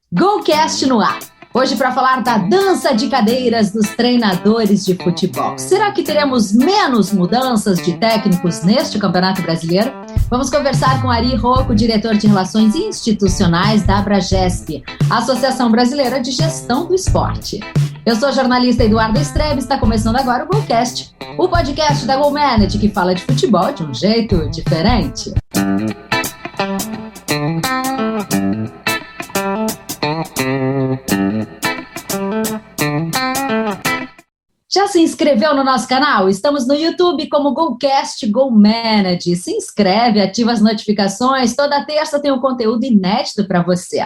GoCast no ar. Hoje para falar da dança de cadeiras dos treinadores de futebol. Será que teremos menos mudanças de técnicos neste Campeonato Brasileiro? Vamos conversar com Ari Rocco, diretor de Relações Institucionais da Abragesp, Associação Brasileira de Gestão do Esporte. Eu sou a jornalista Eduarda Strebe, está começando agora o GoCast, o podcast da GoManage que fala de futebol de um jeito diferente. Já se inscreveu no nosso canal? Estamos no YouTube como GoCast GoManage. Se inscreve, ativa as notificações. Toda terça tem um conteúdo inédito para você.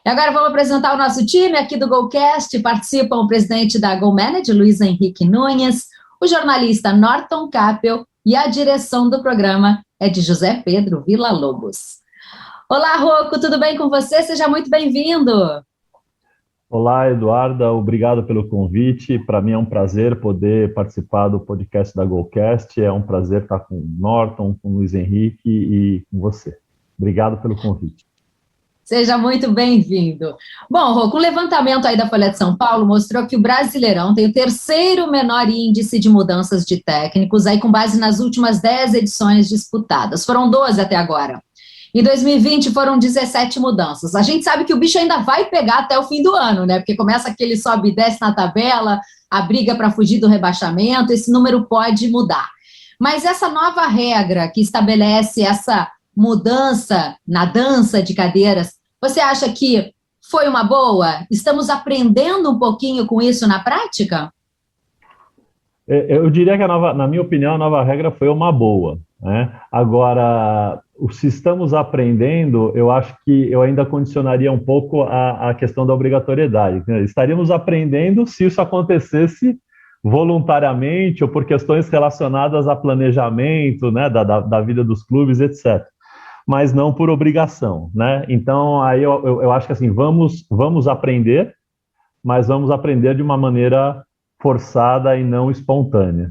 E agora vamos apresentar o nosso time aqui do GoCast. Participam o presidente da GoManage, Luiz Henrique Nunes, o jornalista Norton Capel e a direção do programa é de José Pedro Villa-Lobos. Olá, Rocco, tudo bem com você? Seja muito bem-vindo. Olá, Eduarda, obrigado pelo convite. Para mim é um prazer poder participar do podcast da GoCast. É um prazer estar com o Norton, com o Luiz Henrique e com você. Obrigado pelo convite. Seja muito bem-vindo. Bom, Rocco, o levantamento aí da Folha de São Paulo mostrou que o Brasileirão tem o terceiro menor índice de mudanças de técnicos, aí com base nas últimas 10 edições disputadas. Foram 12 até agora. Em 2020 foram 17 mudanças. A gente sabe que o bicho ainda vai pegar até o fim do ano, né? Porque começa aquele sobe e desce na tabela, a briga para fugir do rebaixamento, esse número pode mudar. Mas essa nova regra que estabelece essa mudança na dança de cadeiras, você acha que foi uma boa? Estamos aprendendo um pouquinho com isso na prática? Eu diria que, na minha opinião, a nova regra foi uma boa, né? Agora, se estamos aprendendo, eu acho que eu ainda condicionaria um pouco a questão da obrigatoriedade. Estaríamos aprendendo se isso acontecesse voluntariamente ou por questões relacionadas a planejamento, né, da vida dos clubes, etc. Mas não por obrigação, né? Então, aí eu acho que assim, vamos aprender, mas vamos aprender de uma maneira forçada e não espontânea.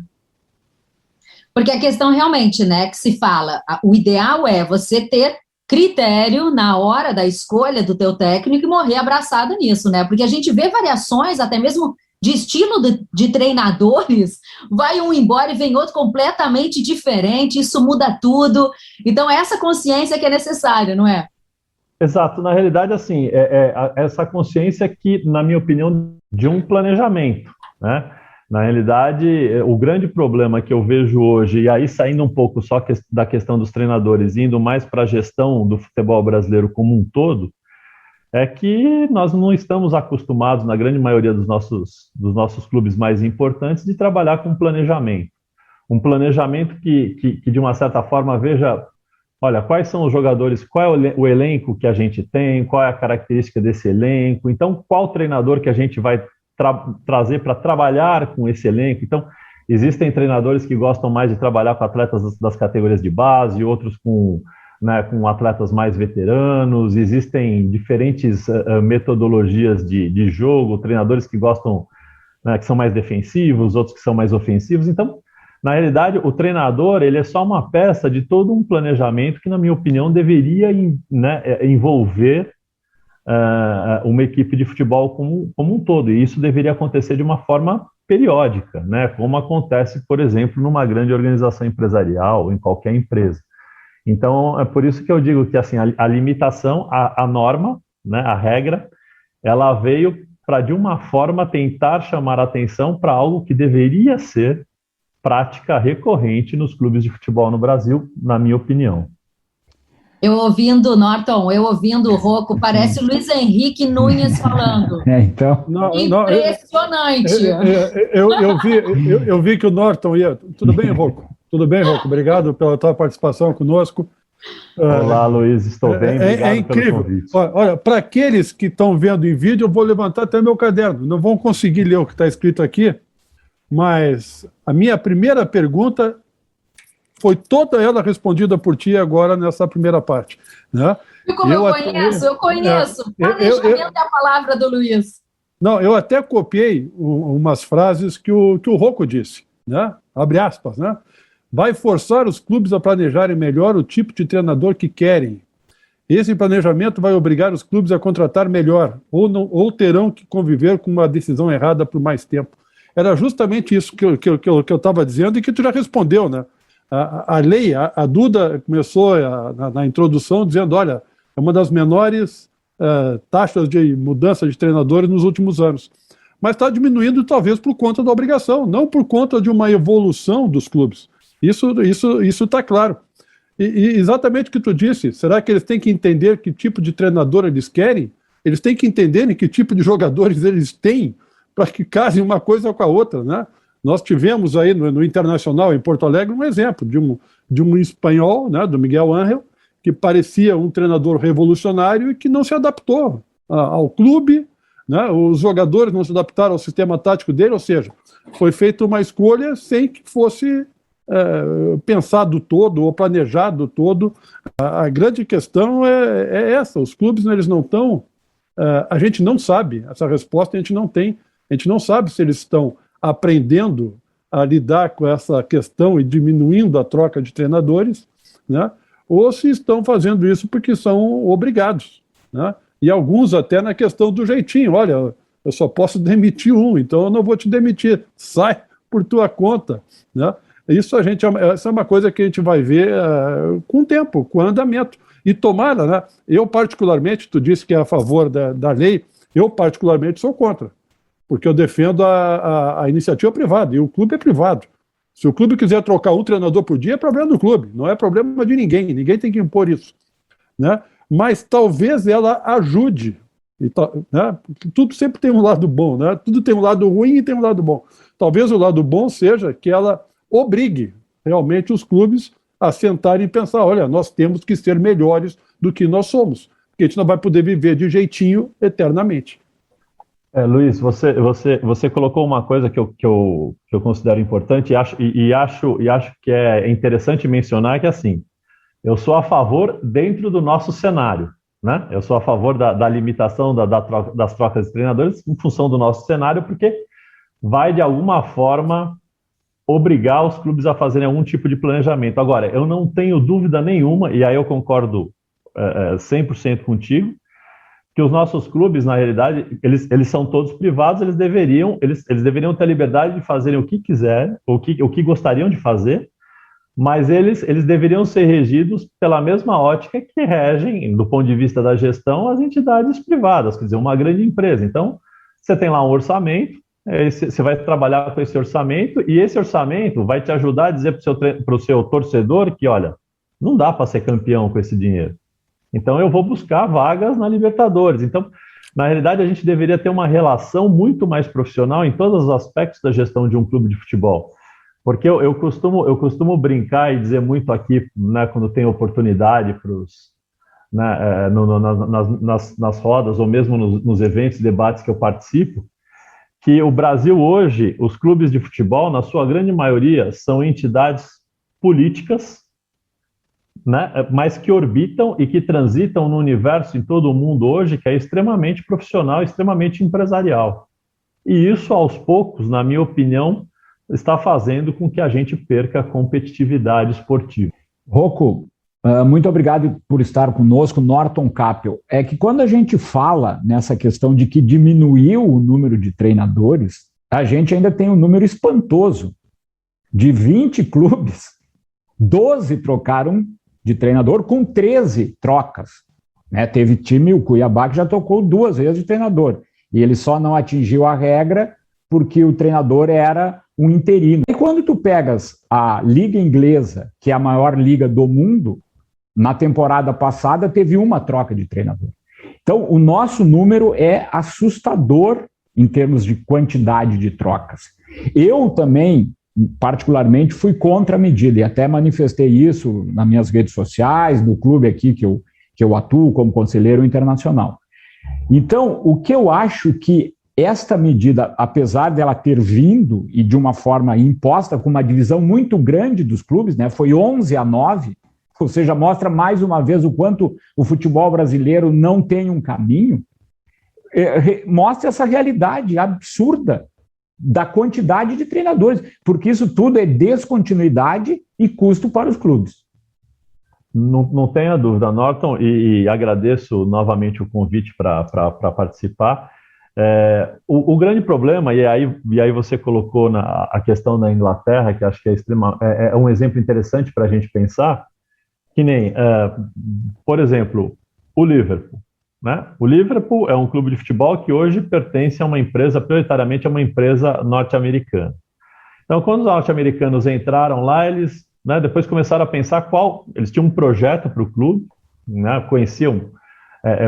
Porque a questão realmente, né, que se fala, o ideal é você ter critério na hora da escolha do teu técnico e morrer abraçado nisso, né? Porque a gente vê variações, até mesmo de estilo de treinadores, vai um embora e vem outro completamente diferente, isso muda tudo. Então, essa consciência que é necessária, não é? Exato. Na realidade, assim, essa consciência que, na minha opinião, de um planejamento, né? Na realidade, o grande problema que eu vejo hoje, e aí saindo um pouco só da questão dos treinadores, indo mais para a gestão do futebol brasileiro como um todo, é que nós não estamos acostumados, na grande maioria dos nossos clubes mais importantes, de trabalhar com planejamento. Um planejamento que de uma certa forma, veja, olha, quais são os jogadores, qual é o elenco que a gente tem, qual é a característica desse elenco, então qual treinador que a gente vai trazer para trabalhar com esse elenco. Então, existem treinadores que gostam mais de trabalhar com atletas das categorias de base, outros com atletas mais veteranos, existem diferentes metodologias de jogo, treinadores que gostam, né, que são mais defensivos, outros que são mais ofensivos. Então, na realidade, o treinador ele é só uma peça de todo um planejamento que, na minha opinião, deveria envolver uma equipe de futebol como um todo, e isso deveria acontecer de uma forma periódica, né, como acontece, por exemplo, numa grande organização empresarial, em qualquer empresa. Então, é por isso que eu digo que assim, a limitação, a norma, né, a regra, ela veio para, de uma forma, tentar chamar a atenção para algo que deveria ser prática recorrente nos clubes de futebol no Brasil, na minha opinião. Eu ouvindo, Norton, eu ouvindo o Rocco, parece o Luiz Henrique Nunes falando. Então, impressionante. Eu vi que o Norton ia... Tudo bem, Rocco? Tudo bem, Rocco? Obrigado pela tua participação conosco. Olá, Luiz, estou bem, obrigado é incrível. Pelo convite. Olha, para aqueles que estão vendo em vídeo, eu vou levantar até meu caderno. Não vão conseguir ler o que está escrito aqui, mas a minha primeira pergunta foi toda ela respondida por ti agora nessa primeira parte, né? E como eu conheço. Planejamento é a palavra do Luiz. Não, eu até copiei umas frases que o Rocco disse, né? Abre aspas, né? Vai forçar os clubes a planejarem melhor o tipo de treinador que querem. Esse planejamento vai obrigar os clubes a contratar melhor, ou terão que conviver com uma decisão errada por mais tempo. Era justamente isso que eu estava dizendo e que tu já respondeu, né? A lei, a Duda começou na introdução dizendo, olha, é uma das menores taxas de mudança de treinadores nos últimos anos. Mas está diminuindo talvez por conta da obrigação, não por conta de uma evolução dos clubes. Isso está claro. E exatamente o que tu disse, será que eles têm que entender que tipo de treinador eles querem? Eles têm que entender que tipo de jogadores eles têm para que casem uma coisa com a outra, né? Nós tivemos aí no Internacional, em Porto Alegre, um exemplo de um espanhol, né, do Miguel Ángel, que parecia um treinador revolucionário e que não se adaptou ao clube, né? Os jogadores não se adaptaram ao sistema tático dele, ou seja, foi feita uma escolha sem que fosse pensado todo ou planejado todo. A grande questão é essa, os clubes eles não estão, a gente não sabe, essa resposta a gente não tem, a gente não sabe se eles estão aprendendo a lidar com essa questão e diminuindo a troca de treinadores, né? Ou se estão fazendo isso porque são obrigados, né? E alguns até na questão do jeitinho, olha, eu só posso demitir um, então eu não vou te demitir, sai por tua conta, né? Essa é uma coisa que a gente vai ver com o tempo, com o andamento. E tomara, né? Eu particularmente, tu disse que é a favor da lei, eu particularmente sou contra, porque eu defendo a iniciativa privada, e o clube é privado. Se o clube quiser trocar um treinador por dia, é problema do clube, não é problema de ninguém tem que impor isso, né? Mas talvez ela ajude, né? Tudo sempre tem um lado bom, né? Tudo tem um lado ruim e tem um lado bom. Talvez o lado bom seja que ela obrigue realmente os clubes a sentarem e pensar, olha, nós temos que ser melhores do que nós somos, porque a gente não vai poder viver de jeitinho eternamente. Luiz, você colocou uma coisa que eu considero importante e acho que é interessante mencionar, que é assim, eu sou a favor dentro do nosso cenário, né? Eu sou a favor da limitação das trocas de treinadores em função do nosso cenário, porque vai, de alguma forma, obrigar os clubes a fazerem algum tipo de planejamento. Agora, eu não tenho dúvida nenhuma, e aí eu concordo 100% contigo, que os nossos clubes, na realidade, eles são todos privados, eles deveriam ter a liberdade de fazerem o que quiserem, o que gostariam de fazer, mas eles deveriam ser regidos pela mesma ótica que regem, do ponto de vista da gestão, as entidades privadas, quer dizer, uma grande empresa. Então, você tem lá um orçamento, você vai trabalhar com esse orçamento, e esse orçamento vai te ajudar a dizer para o seu torcedor que, olha, não dá para ser campeão com esse dinheiro. Então eu vou buscar vagas na Libertadores. Então, na realidade, a gente deveria ter uma relação muito mais profissional em todos os aspectos da gestão de um clube de futebol. Porque eu costumo brincar e dizer muito aqui, né, quando tem oportunidade né, nas rodas ou mesmo nos eventos e debates que eu participo, que o Brasil hoje, os clubes de futebol, na sua grande maioria, são entidades políticas, né, mas que orbitam e que transitam no universo em todo o mundo hoje, que é extremamente profissional, extremamente empresarial. E isso, aos poucos, na minha opinião, está fazendo com que a gente perca a competitividade esportiva. Rocco, muito obrigado por estar conosco, Norton Capel. É que quando a gente fala nessa questão de que diminuiu o número de treinadores, a gente ainda tem um número espantoso. De 20 clubes, 12 trocaram de treinador com 13 trocas. Né? Teve time, o Cuiabá, que já trocou 2 vezes de treinador. E ele só não atingiu a regra porque o treinador era um interino. E quando tu pegas a Liga Inglesa, que é a maior liga do mundo, na temporada passada teve uma troca de treinador. Então, o nosso número é assustador em termos de quantidade de trocas. Eu também, particularmente, fui contra a medida e até manifestei isso nas minhas redes sociais, no clube aqui que eu atuo como conselheiro internacional. Então, o que eu acho que esta medida, apesar dela ter vindo e de uma forma imposta com uma divisão muito grande dos clubes, né, foi 11-9, ou seja, mostra mais uma vez o quanto o futebol brasileiro não tem um caminho, mostra essa realidade absurda da quantidade de treinadores, porque isso tudo é descontinuidade e custo para os clubes. Não tenha dúvida, Norton, e agradeço novamente o convite para participar. O grande problema, e aí você colocou a questão da Inglaterra, que acho que é um exemplo interessante para a gente pensar, que nem, por exemplo, o Liverpool. Né? O Liverpool é um clube de futebol que hoje pertence a uma empresa, prioritariamente a uma empresa norte-americana. Então, quando os norte-americanos entraram lá, eles, né, depois começaram a pensar eles tinham um projeto para o clube, né, conheciam,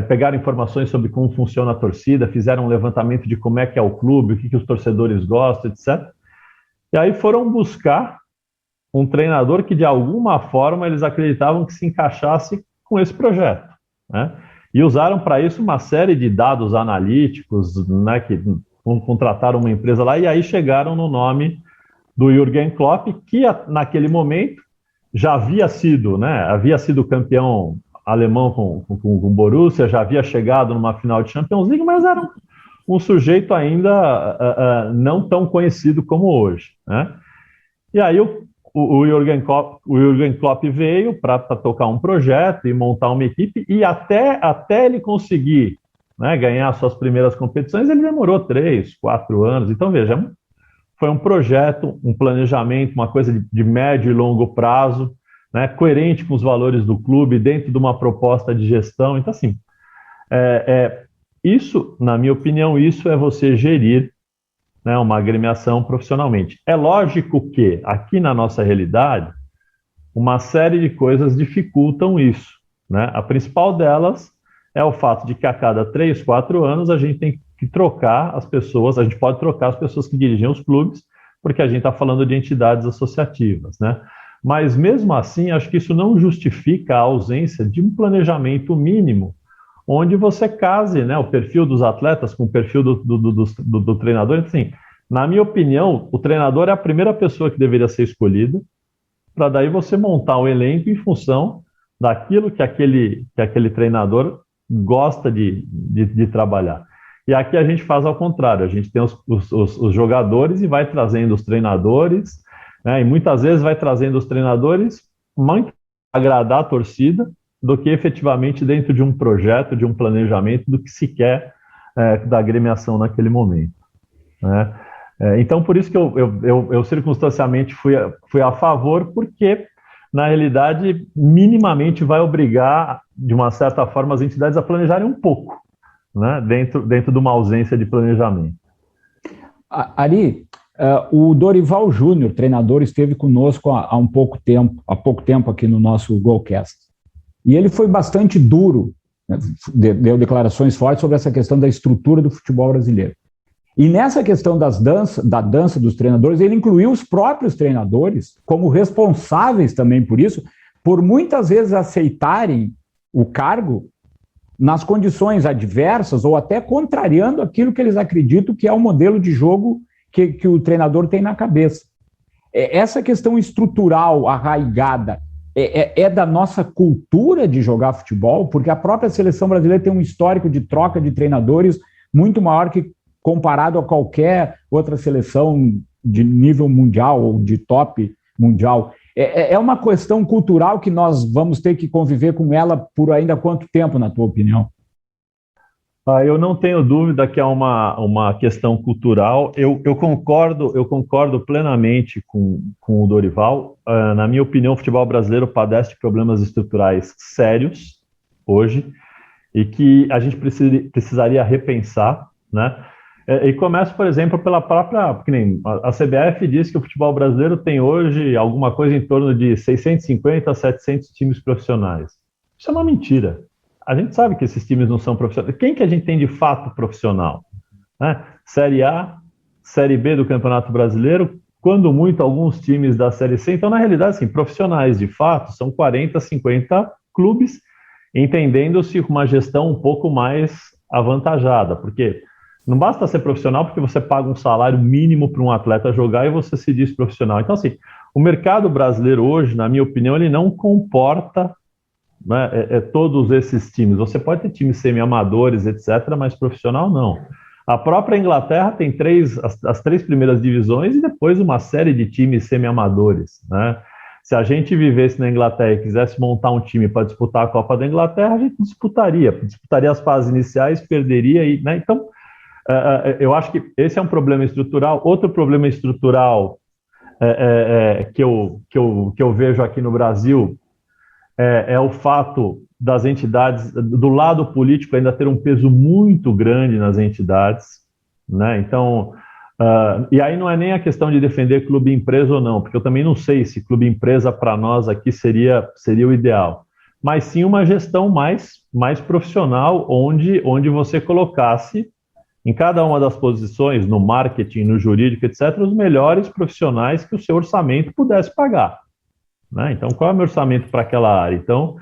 pegaram informações sobre como funciona a torcida, fizeram um levantamento de como é que é o clube, o que os torcedores gostam, etc. E aí foram buscar um treinador que, de alguma forma, eles acreditavam que se encaixasse com esse projeto, né? E usaram para isso uma série de dados analíticos, né, que contrataram uma empresa lá, e aí chegaram no nome do Jürgen Klopp, que naquele momento já havia sido campeão alemão com o Borussia, já havia chegado numa final de Champions League, mas era um sujeito ainda não tão conhecido como hoje, né? E aí o Jürgen Klopp veio para tocar um projeto e montar uma equipe, e até ele conseguir, né, ganhar suas primeiras competições, ele demorou 3, 4 anos. Então, veja, foi um projeto, um planejamento, uma coisa de médio e longo prazo, né, coerente com os valores do clube, dentro de uma proposta de gestão. Então, assim, isso, na minha opinião, isso é você gerir, né, uma agremiação profissionalmente. É lógico que, aqui na nossa realidade, uma série de coisas dificultam isso, né? A principal delas é o fato de que a cada 3, 4 anos a gente tem que trocar as pessoas, a gente pode trocar as pessoas que dirigem os clubes, porque a gente está falando de entidades associativas, né? Mas mesmo assim, acho que isso não justifica a ausência de um planejamento mínimo, onde você case, né, o perfil dos atletas com o perfil do treinador. Assim, na minha opinião, o treinador é a primeira pessoa que deveria ser escolhida, para daí você montar um elenco em função daquilo que aquele treinador gosta de trabalhar. E aqui a gente faz ao contrário, a gente tem os jogadores e vai trazendo os treinadores, né, e muitas vezes vai trazendo os treinadores muito para agradar a torcida, do que efetivamente dentro de um projeto, de um planejamento, do que se quer da agremiação naquele momento, né? Então, por isso que eu circunstancialmente fui a favor, porque, na realidade, minimamente vai obrigar, de uma certa forma, as entidades a planejarem um pouco, né, dentro de uma ausência de planejamento. Ari, o Dorival Júnior, treinador, esteve conosco há pouco tempo aqui no nosso Golcast. E ele foi bastante duro, né, deu declarações fortes sobre essa questão da estrutura do futebol brasileiro. E nessa questão da dança dos treinadores, ele incluiu os próprios treinadores como responsáveis também por isso, por muitas vezes aceitarem o cargo nas condições adversas ou até contrariando aquilo que eles acreditam que é o modelo de jogo que o treinador tem na cabeça. Essa questão estrutural arraigada é da nossa cultura de jogar futebol, porque a própria seleção brasileira tem um histórico de troca de treinadores muito maior que comparado a qualquer outra seleção de nível mundial ou de top mundial. É uma questão cultural que nós vamos ter que conviver com ela por ainda quanto tempo, na tua opinião? Eu não tenho dúvida que é uma questão cultural. Eu concordo plenamente com o Dorival. Na minha opinião, o futebol brasileiro padece de problemas estruturais sérios hoje e que a gente precisaria repensar, né? E começa, por exemplo, pela própria... Porque nem a CBF diz que o futebol brasileiro tem hoje alguma coisa em torno de 650 a 700 times profissionais. Isso é uma mentira. A gente sabe que esses times não são profissionais. Quem que a gente tem de fato profissional? Né? Série A, Série B do Campeonato Brasileiro, quando muito alguns times da Série C. Então, na realidade, assim, profissionais de fato são 40, 50 clubes, entendendo-se uma gestão um pouco mais avantajada, porque não basta ser profissional porque você paga um salário mínimo para um atleta jogar e você se diz profissional. Então, assim, o mercado brasileiro hoje, na minha opinião, ele não comporta, né, todos esses times. Você pode ter times semi-amadores, etc., mas profissional não. A própria Inglaterra tem as 3 primeiras divisões e depois uma série de times semi-amadores, né? Se a gente vivesse na Inglaterra e quisesse montar um time para disputar a Copa da Inglaterra, a gente disputaria as fases iniciais, perderia, né? Então, eu acho que esse é um problema estrutural. Outro problema estrutural que eu vejo aqui no Brasil é o fato das entidades, do lado político, ainda ter um peso muito grande nas entidades, né? Então, e aí não é nem a questão de defender clube empresa ou não, porque eu também não sei se clube empresa para nós aqui seria o ideal, mas sim uma gestão mais profissional, onde você colocasse em cada uma das posições, no marketing, no jurídico, etc., os melhores profissionais que o seu orçamento pudesse pagar, né? Então, qual é o meu orçamento para aquela área? Então,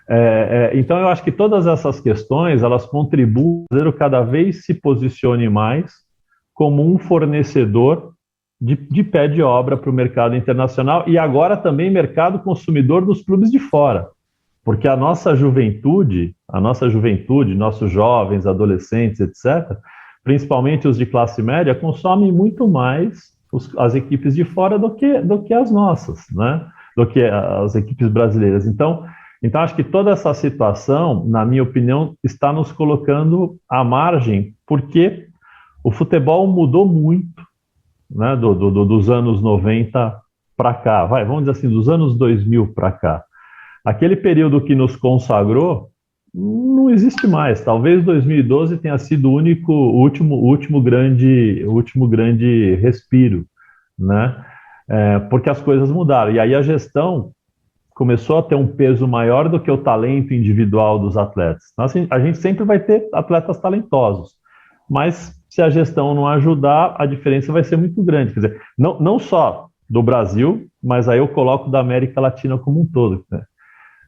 eu acho que todas essas questões, elas contribuem para que o cada vez se posicione mais como um fornecedor de pé de obra para o mercado internacional e agora também mercado consumidor dos clubes de fora. Porque a nossa juventude, nossos jovens, adolescentes, etc., principalmente os de classe média, consomem muito mais as equipes de fora do que as nossas, né? Do que as equipes brasileiras. Então, acho que toda essa situação, na minha opinião, está nos colocando à margem, porque o futebol mudou muito, né, dos anos 90 para cá, vamos dizer assim, dos anos 2000 para cá. Aquele período que nos consagrou não existe mais. Talvez 2012 tenha sido o último grande respiro, né? Porque as coisas mudaram. E aí a gestão começou a ter um peso maior do que o talento individual dos atletas. Então, assim, a gente sempre vai ter atletas talentosos, mas se a gestão não ajudar, a diferença vai ser muito grande. Quer dizer, não só do Brasil, mas aí eu coloco da América Latina como um todo, né?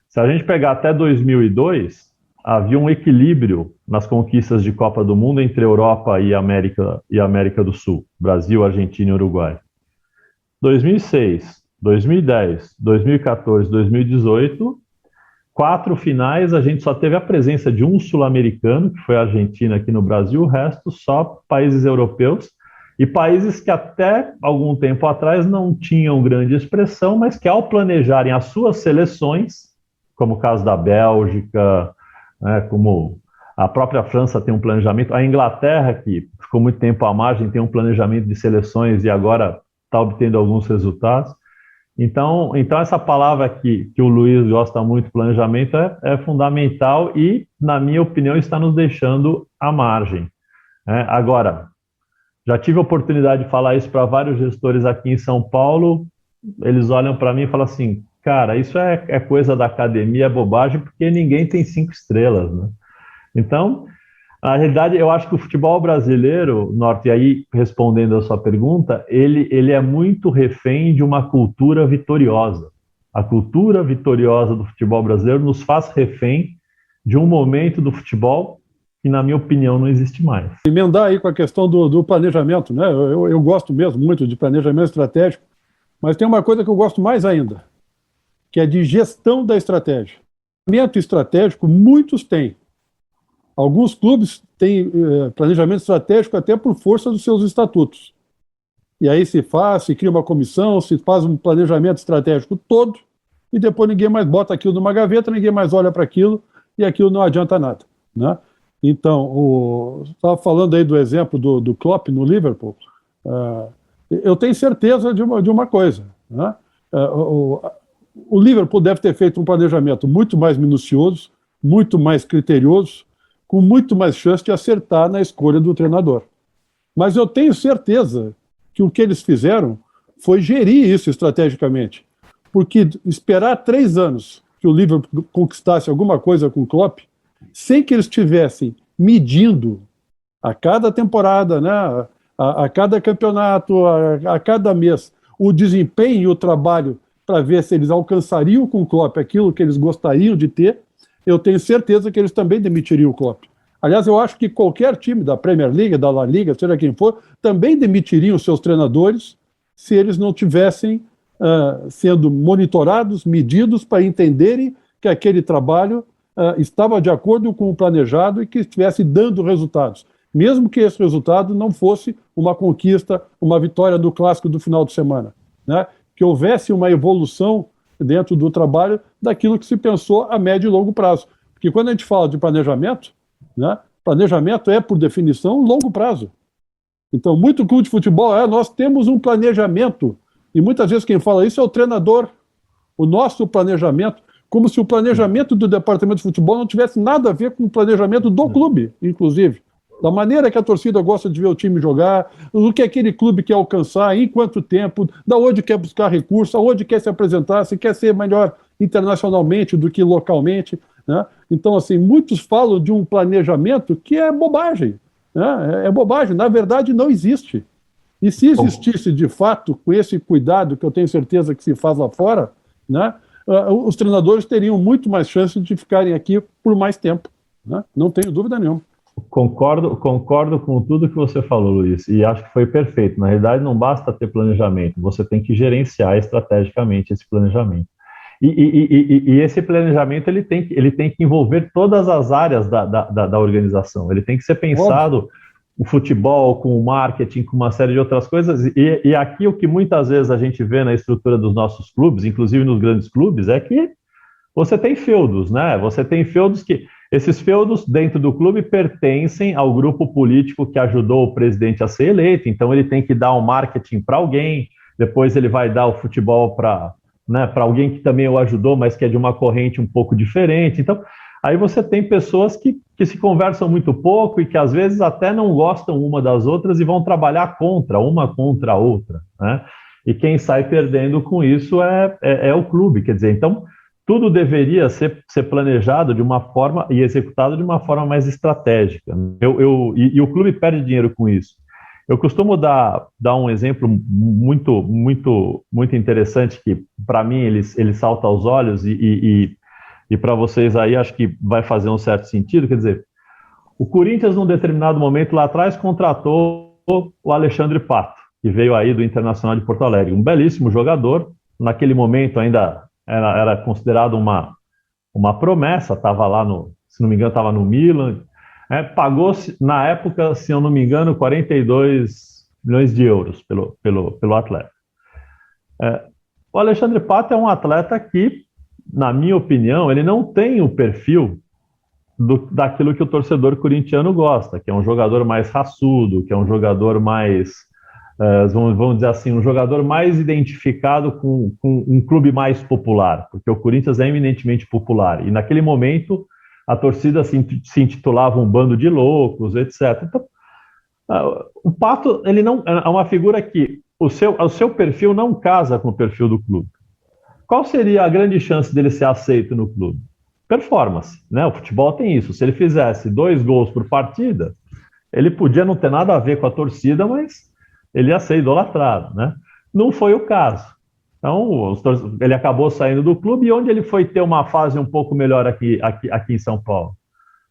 Se a gente pegar até 2002, havia um equilíbrio nas conquistas de Copa do Mundo entre Europa e América do Sul, Brasil, Argentina e Uruguai. 2006, 2010, 2014, 2018, 4 finais, a gente só teve a presença de um sul-americano, que foi a Argentina aqui no Brasil, o resto só países europeus, e países que até algum tempo atrás não tinham grande expressão, mas que ao planejarem as suas seleções, como o caso da Bélgica, né, como a própria França tem um planejamento, a Inglaterra, que ficou muito tempo à margem, tem um planejamento de seleções e agora está obtendo alguns resultados. Então essa palavra que o Luiz gosta muito, planejamento, é fundamental e, na minha opinião, está nos deixando à margem, né? Agora, já tive a oportunidade de falar isso para vários gestores aqui em São Paulo, eles olham para mim e falam assim, cara, isso é coisa da academia, é bobagem, porque ninguém tem 5 estrelas, né? Então, na realidade, eu acho que o futebol brasileiro, Norte, e aí respondendo a sua pergunta, ele é muito refém de uma cultura vitoriosa. A cultura vitoriosa do futebol brasileiro nos faz refém de um momento do futebol que, na minha opinião, não existe mais. Emendar aí com a questão do planejamento, né? Eu gosto mesmo muito de planejamento estratégico, mas tem uma coisa que eu gosto mais ainda, que é de gestão da estratégia. Planejamento estratégico, muitos têm. Alguns clubes têm planejamento estratégico até por força dos seus estatutos. E aí se cria uma comissão, se faz um planejamento estratégico todo, e depois ninguém mais bota aquilo numa gaveta, ninguém mais olha para aquilo, e aquilo não adianta nada, né? Então, estava falando aí do exemplo do Klopp no Liverpool, eu tenho certeza de uma coisa, né? O Liverpool deve ter feito um planejamento muito mais minucioso, muito mais criterioso, com muito mais chance de acertar na escolha do treinador. Mas eu tenho certeza que o que eles fizeram foi gerir isso estrategicamente. Porque esperar 3 anos que o Liverpool conquistasse alguma coisa com o Klopp, sem que eles estivessem medindo a cada temporada, né, a cada campeonato, a cada mês, o desempenho e o trabalho para ver se eles alcançariam com o Klopp aquilo que eles gostariam de ter, eu tenho certeza que eles também demitiriam o Klopp. Aliás, eu acho que qualquer time da Premier League, da La Liga, seja quem for, também demitiriam os seus treinadores se eles não tivessem sendo monitorados, medidos para entenderem que aquele trabalho estava de acordo com o planejado e que estivesse dando resultados. Mesmo que esse resultado não fosse uma conquista, uma vitória do clássico do final de semana, né? Que houvesse uma evolução dentro do trabalho daquilo que se pensou a médio e longo prazo. Porque quando a gente fala de planejamento, né, planejamento é, por definição, longo prazo. Então, muito clube de futebol nós temos um planejamento, e muitas vezes quem fala isso é o treinador. O nosso planejamento, como se o planejamento do departamento de futebol não tivesse nada a ver com o planejamento do clube, inclusive. Da maneira que a torcida gosta de ver o time jogar, o que aquele clube quer alcançar, em quanto tempo, da onde quer buscar recursos, aonde quer se apresentar, se quer ser melhor internacionalmente do que localmente, né? Então, assim, muitos falam de um planejamento que é bobagem, né? É bobagem, na verdade não existe. E se existisse, de fato, com esse cuidado que eu tenho certeza que se faz lá fora, né, os treinadores teriam muito mais chance de ficarem aqui por mais tempo, né? Não tenho dúvida nenhuma. Concordo com tudo que você falou, Luiz, e acho que foi perfeito. Na realidade, não basta ter planejamento, você tem que gerenciar estrategicamente esse planejamento. E esse planejamento ele tem que envolver todas as áreas da organização. Ele tem que ser pensado, o futebol, com o marketing, com uma série de outras coisas. E aqui o que muitas vezes a gente vê na estrutura dos nossos clubes, inclusive nos grandes clubes, é que você tem feudos, né? Você tem feudos que... Esses feudos dentro do clube pertencem ao grupo político que ajudou o presidente a ser eleito, então ele tem que dar um marketing para alguém, depois ele vai dar o futebol para alguém que também o ajudou, mas que é de uma corrente um pouco diferente. Então, aí você tem pessoas que se conversam muito pouco e que às vezes até não gostam uma das outras e vão trabalhar contra a outra, né? E quem sai perdendo com isso é o clube, quer dizer, então... Tudo deveria ser planejado de uma forma e executado de uma forma mais estratégica. E o clube perde dinheiro com isso. Eu costumo dar um exemplo muito interessante que, para mim, ele salta aos olhos e para vocês aí acho que vai fazer um certo sentido. Quer dizer, o Corinthians, num determinado momento lá atrás, contratou o Alexandre Pato, que veio aí do Internacional de Porto Alegre. Um belíssimo jogador. Naquele momento ainda... Era considerado uma promessa, estava lá se não me engano, estava no Milan. Pagou-se, na época, se eu não me engano, 42 milhões de euros pelo atleta. O Alexandre Pato é um atleta que, na minha opinião, ele não tem o perfil daquilo que o torcedor corintiano gosta, que é um jogador mais raçudo, que é um jogador mais... vamos dizer assim, um jogador mais identificado com um clube mais popular, porque o Corinthians é eminentemente popular, e naquele momento a torcida se intitulava um bando de loucos, etc. Então, o Pato, ele não é uma figura que o seu perfil não casa com o perfil do clube. Qual seria a grande chance dele ser aceito no clube? Performance, né? O futebol tem isso, se ele fizesse 2 gols por partida, ele podia não ter nada a ver com a torcida, mas ele ia ser idolatrado, né? Não foi o caso. Então, ele acabou saindo do clube, e onde ele foi ter uma fase um pouco melhor aqui em São Paulo?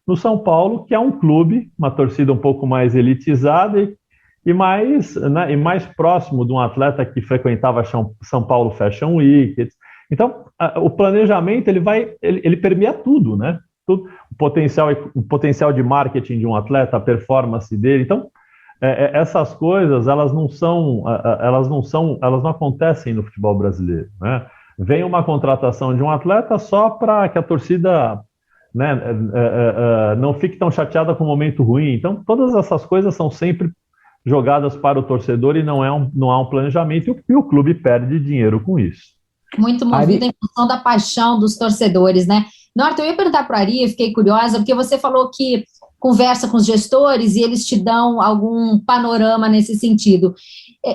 No São Paulo, que é um clube, uma torcida um pouco mais elitizada e mais próximo de um atleta que frequentava São Paulo Fashion Week. Então, o planejamento ele permeia tudo, né? Tudo, o potencial de marketing de um atleta, a performance dele. Então, essas coisas, elas não acontecem no futebol brasileiro, né? Vem uma contratação de um atleta só para que a torcida, né, não fique tão chateada com o momento ruim. Então, todas essas coisas são sempre jogadas para o torcedor e não há um planejamento, e o clube perde dinheiro com isso. Muito movido em função da paixão dos torcedores, né? Norton, eu ia perguntar para o Ari, fiquei curiosa, porque você falou que conversa com os gestores e eles te dão algum panorama nesse sentido.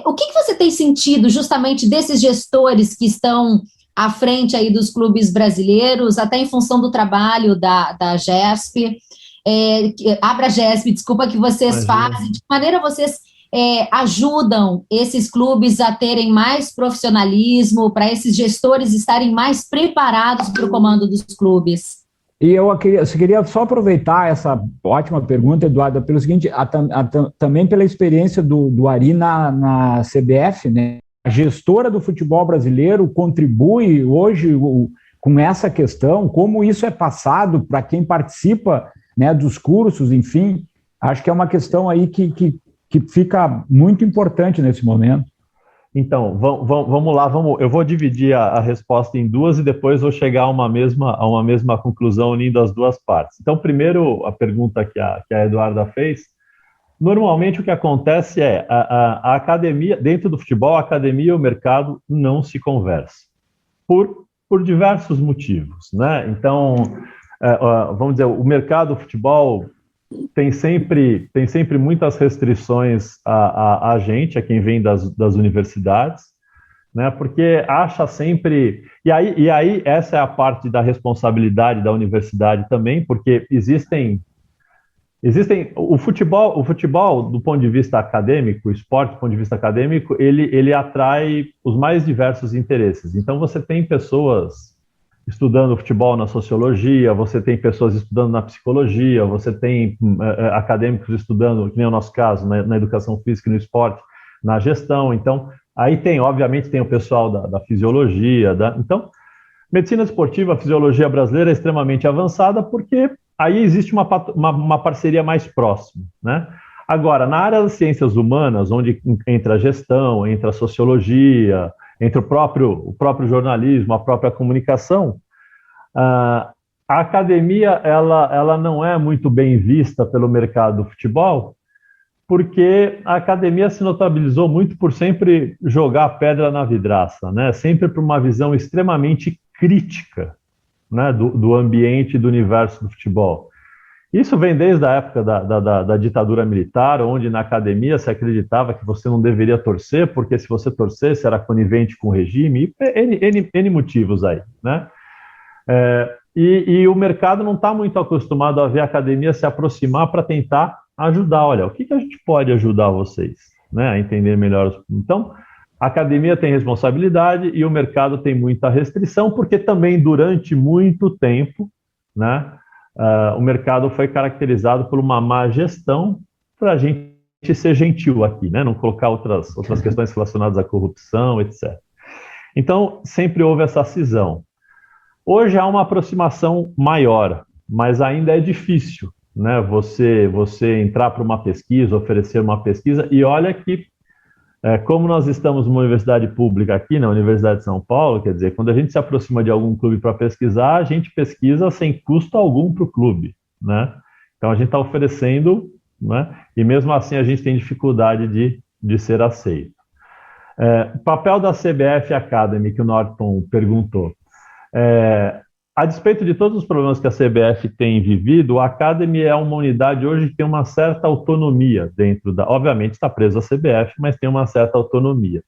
O que você tem sentido justamente desses gestores que estão à frente aí dos clubes brasileiros, até em função do trabalho da GESP, Abra GESP, desculpa, que vocês fazem, de que maneira vocês ajudam esses clubes a terem mais profissionalismo, para esses gestores estarem mais preparados para o comando dos clubes? E eu queria só aproveitar essa ótima pergunta, Eduardo, pelo seguinte, também pela experiência do Ari na CBF, né? A gestora do futebol brasileiro contribui hoje com essa questão, como isso é passado para quem participa, né, dos cursos, enfim, acho que é uma questão aí que fica muito importante nesse momento. Então, vamos lá, eu vou dividir a resposta em duas e depois vou chegar a uma mesma conclusão unindo as duas partes. Então, primeiro, a pergunta que a Eduarda fez, normalmente o que acontece é a academia, dentro do futebol, a academia e o mercado não se conversam, por diversos motivos, né? Então, vamos dizer, o mercado do futebol tem sempre muitas restrições a gente, a quem vem das universidades, né? Porque acha sempre... E aí essa é a parte da responsabilidade da universidade também, porque existem o futebol do ponto de vista acadêmico, o esporte do ponto de vista acadêmico, ele atrai os mais diversos interesses. Então você tem pessoas estudando futebol na sociologia, você tem pessoas estudando na psicologia, você tem acadêmicos estudando, que nem o nosso caso, na educação física e no esporte, na gestão. Então, aí obviamente, tem o pessoal da fisiologia. Então, medicina esportiva, a fisiologia brasileira é extremamente avançada porque aí existe uma parceria mais próxima, né? Agora, na área das ciências humanas, onde entra a gestão, entra a sociologia, entre o próprio jornalismo, a própria comunicação, a academia ela não é muito bem vista pelo mercado do futebol, porque a academia se notabilizou muito por sempre jogar pedra na vidraça, né? Sempre por uma visão extremamente crítica, né, do ambiente e do universo do futebol. Isso vem desde a época da ditadura militar, onde na academia se acreditava que você não deveria torcer, porque se você torcesse era conivente com o regime, N motivos aí, né? E o mercado não está muito acostumado a ver a academia se aproximar para tentar ajudar. Olha, o que a gente pode ajudar vocês, né, a entender melhor? Então, a academia tem responsabilidade e o mercado tem muita restrição, porque também durante muito tempo, né, o mercado foi caracterizado por uma má gestão, para a gente ser gentil aqui, né? Não colocar outras questões relacionadas à corrupção, etc. Então, sempre houve essa cisão. Hoje há uma aproximação maior, mas ainda é difícil, né? Você entrar para uma pesquisa, oferecer uma pesquisa, e olha que, como nós estamos numa universidade pública aqui, na Universidade de São Paulo, quer dizer, quando a gente se aproxima de algum clube para pesquisar, a gente pesquisa sem custo algum para o clube, né? Então a gente está oferecendo, né? E mesmo assim a gente tem dificuldade de ser aceito. O papel da CBF Academy, que o Norton perguntou. A despeito de todos os problemas que a CBF tem vivido, a Academy é uma unidade hoje que tem uma certa autonomia dentro obviamente está presa à CBF, mas tem uma certa autonomia.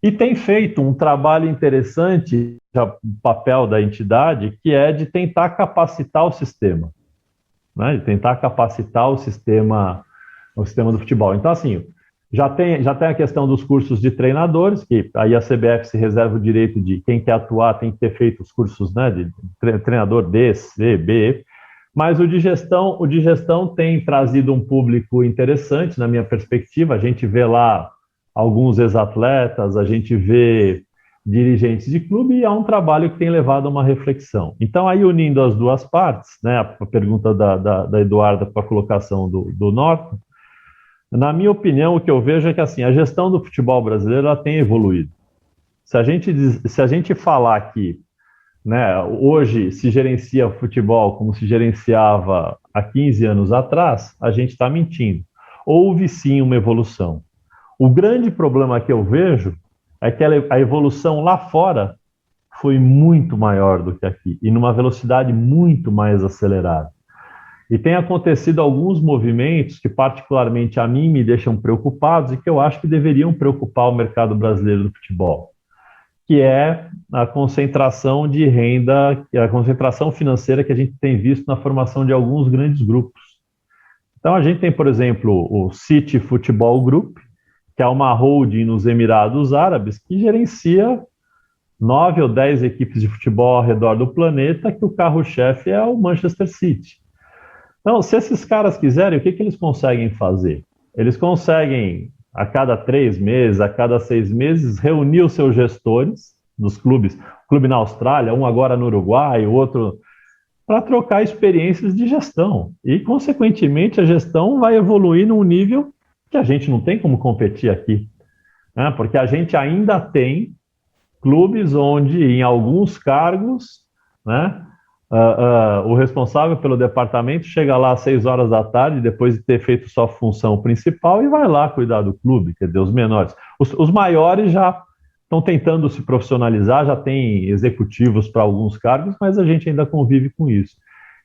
E tem feito um trabalho interessante, o papel da entidade, que é de tentar capacitar o sistema, né? De tentar capacitar o sistema do futebol. Então, assim, já tem a questão dos cursos de treinadores, que aí a CBF se reserva o direito de quem quer atuar tem que ter feito os cursos, né, de treinador D, C, B, mas o de gestão tem trazido um público interessante, na minha perspectiva. A gente vê lá alguns ex-atletas, a gente vê dirigentes de clube, e há um trabalho que tem levado a uma reflexão. Então, aí unindo as duas partes, né, a pergunta da Eduarda com a colocação do Norton, na minha opinião, o que eu vejo é que, assim, a gestão do futebol brasileiro ela tem evoluído. Se a gente falar que, né, hoje se gerencia futebol como se gerenciava há 15 anos atrás, a gente está mentindo. Houve sim uma evolução. O grande problema que eu vejo é que a evolução lá fora foi muito maior do que aqui, e numa velocidade muito mais acelerada. E tem acontecido alguns movimentos que particularmente a mim me deixam preocupados e que eu acho que deveriam preocupar o mercado brasileiro do futebol, que é a concentração de renda, a concentração financeira que a gente tem visto na formação de alguns grandes grupos. Então a gente tem, por exemplo, o City Futebol Group, que é uma holding nos Emirados Árabes, que gerencia 9 ou 10 equipes de futebol ao redor do planeta, que o carro-chefe é o Manchester City. Então, se esses caras quiserem, o que eles conseguem fazer? Eles conseguem, a cada 3 meses, a cada 6 meses, reunir os seus gestores dos clubes, um clube na Austrália, um agora no Uruguai, o outro, para trocar experiências de gestão. E, consequentemente, a gestão vai evoluir num nível que a gente não tem como competir aqui, né? Porque a gente ainda tem clubes onde, em alguns cargos, né, o responsável pelo departamento chega lá às 6 horas da tarde, depois de ter feito sua função principal, e vai lá cuidar do clube, quer dizer, os menores. Os maiores já estão tentando se profissionalizar, já tem executivos para alguns cargos, mas a gente ainda convive com isso.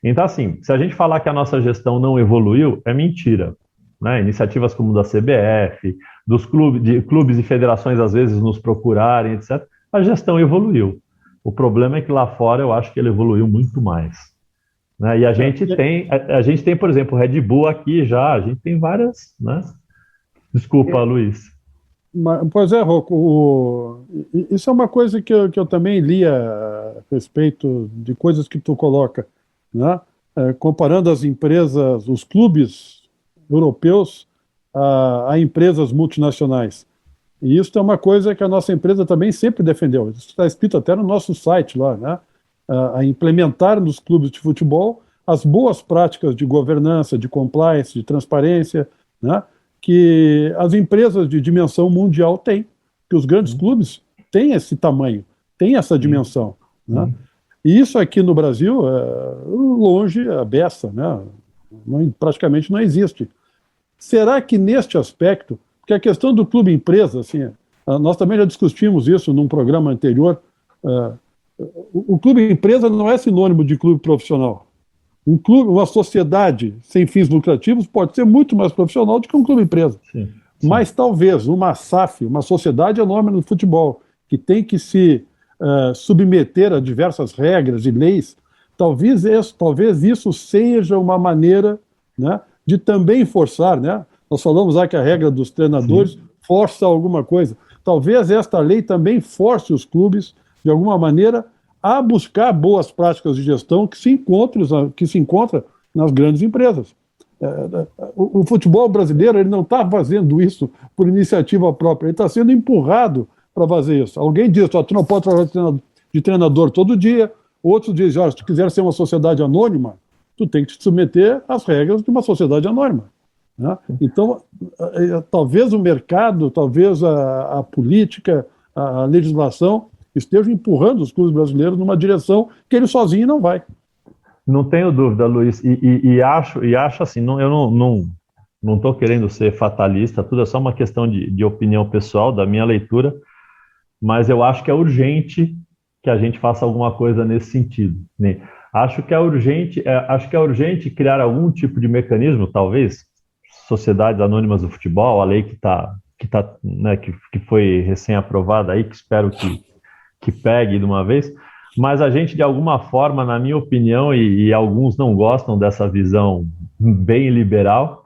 Então, assim, se a gente falar que a nossa gestão não evoluiu, é mentira, né? Iniciativas como da CBF, dos clubes e federações às vezes nos procurarem, etc., a gestão evoluiu. O problema é que lá fora eu acho que ele evoluiu muito mais, né? E a gente tem, por exemplo, o Red Bull aqui já, a gente tem várias, né? Desculpa, Luiz. Pois é, Rocco, isso é uma coisa que eu também li a respeito de coisas que tu coloca, né? Comparando as empresas, os clubes europeus a empresas multinacionais. E isso é uma coisa que a nossa empresa também sempre defendeu. Isso está escrito até no nosso site lá, né? A implementar nos clubes de futebol as boas práticas de governança, de compliance, de transparência, né? Que as empresas de dimensão mundial têm, que os grandes clubes têm esse tamanho, têm essa dimensão, né? E isso aqui no Brasil longe a beça, né? Praticamente não existe. Será que neste aspecto, porque a questão do clube empresa, assim, nós também já discutimos isso num programa anterior, o clube empresa não é sinônimo de clube profissional. Um clube, uma sociedade sem fins lucrativos pode ser muito mais profissional do que um clube empresa. Sim. Mas talvez uma SAF, uma sociedade anônima no futebol, que tem que se submeter a diversas regras e leis, talvez isso seja uma maneira, né, de também forçar, né? Nós falamos lá que a regra dos treinadores força alguma coisa. Talvez esta lei também force os clubes, de alguma maneira, a buscar boas práticas de gestão que se encontra nas grandes empresas. O futebol brasileiro ele não está fazendo isso por iniciativa própria, ele está sendo empurrado para fazer isso. Alguém diz, tu não pode trabalhar de treinador todo dia, outros dizem, se tu quiser ser uma sociedade anônima, tu tem que te submeter às regras de uma sociedade anônima, né? Então, talvez o mercado, talvez a política, a legislação estejam empurrando os clubes brasileiros numa direção que ele sozinho não vai. Não tenho dúvida, Luiz, e acho assim, eu não estou querendo ser fatalista, tudo é só uma questão de opinião pessoal, da minha leitura, mas eu acho que é urgente que a gente faça alguma coisa nesse sentido, né? Acho que é urgente criar algum tipo de mecanismo, talvez, sociedades anônimas do futebol, a lei né, que foi recém-aprovada aí, que espero que pegue de uma vez, mas a gente, de alguma forma, na minha opinião, e alguns não gostam dessa visão bem liberal,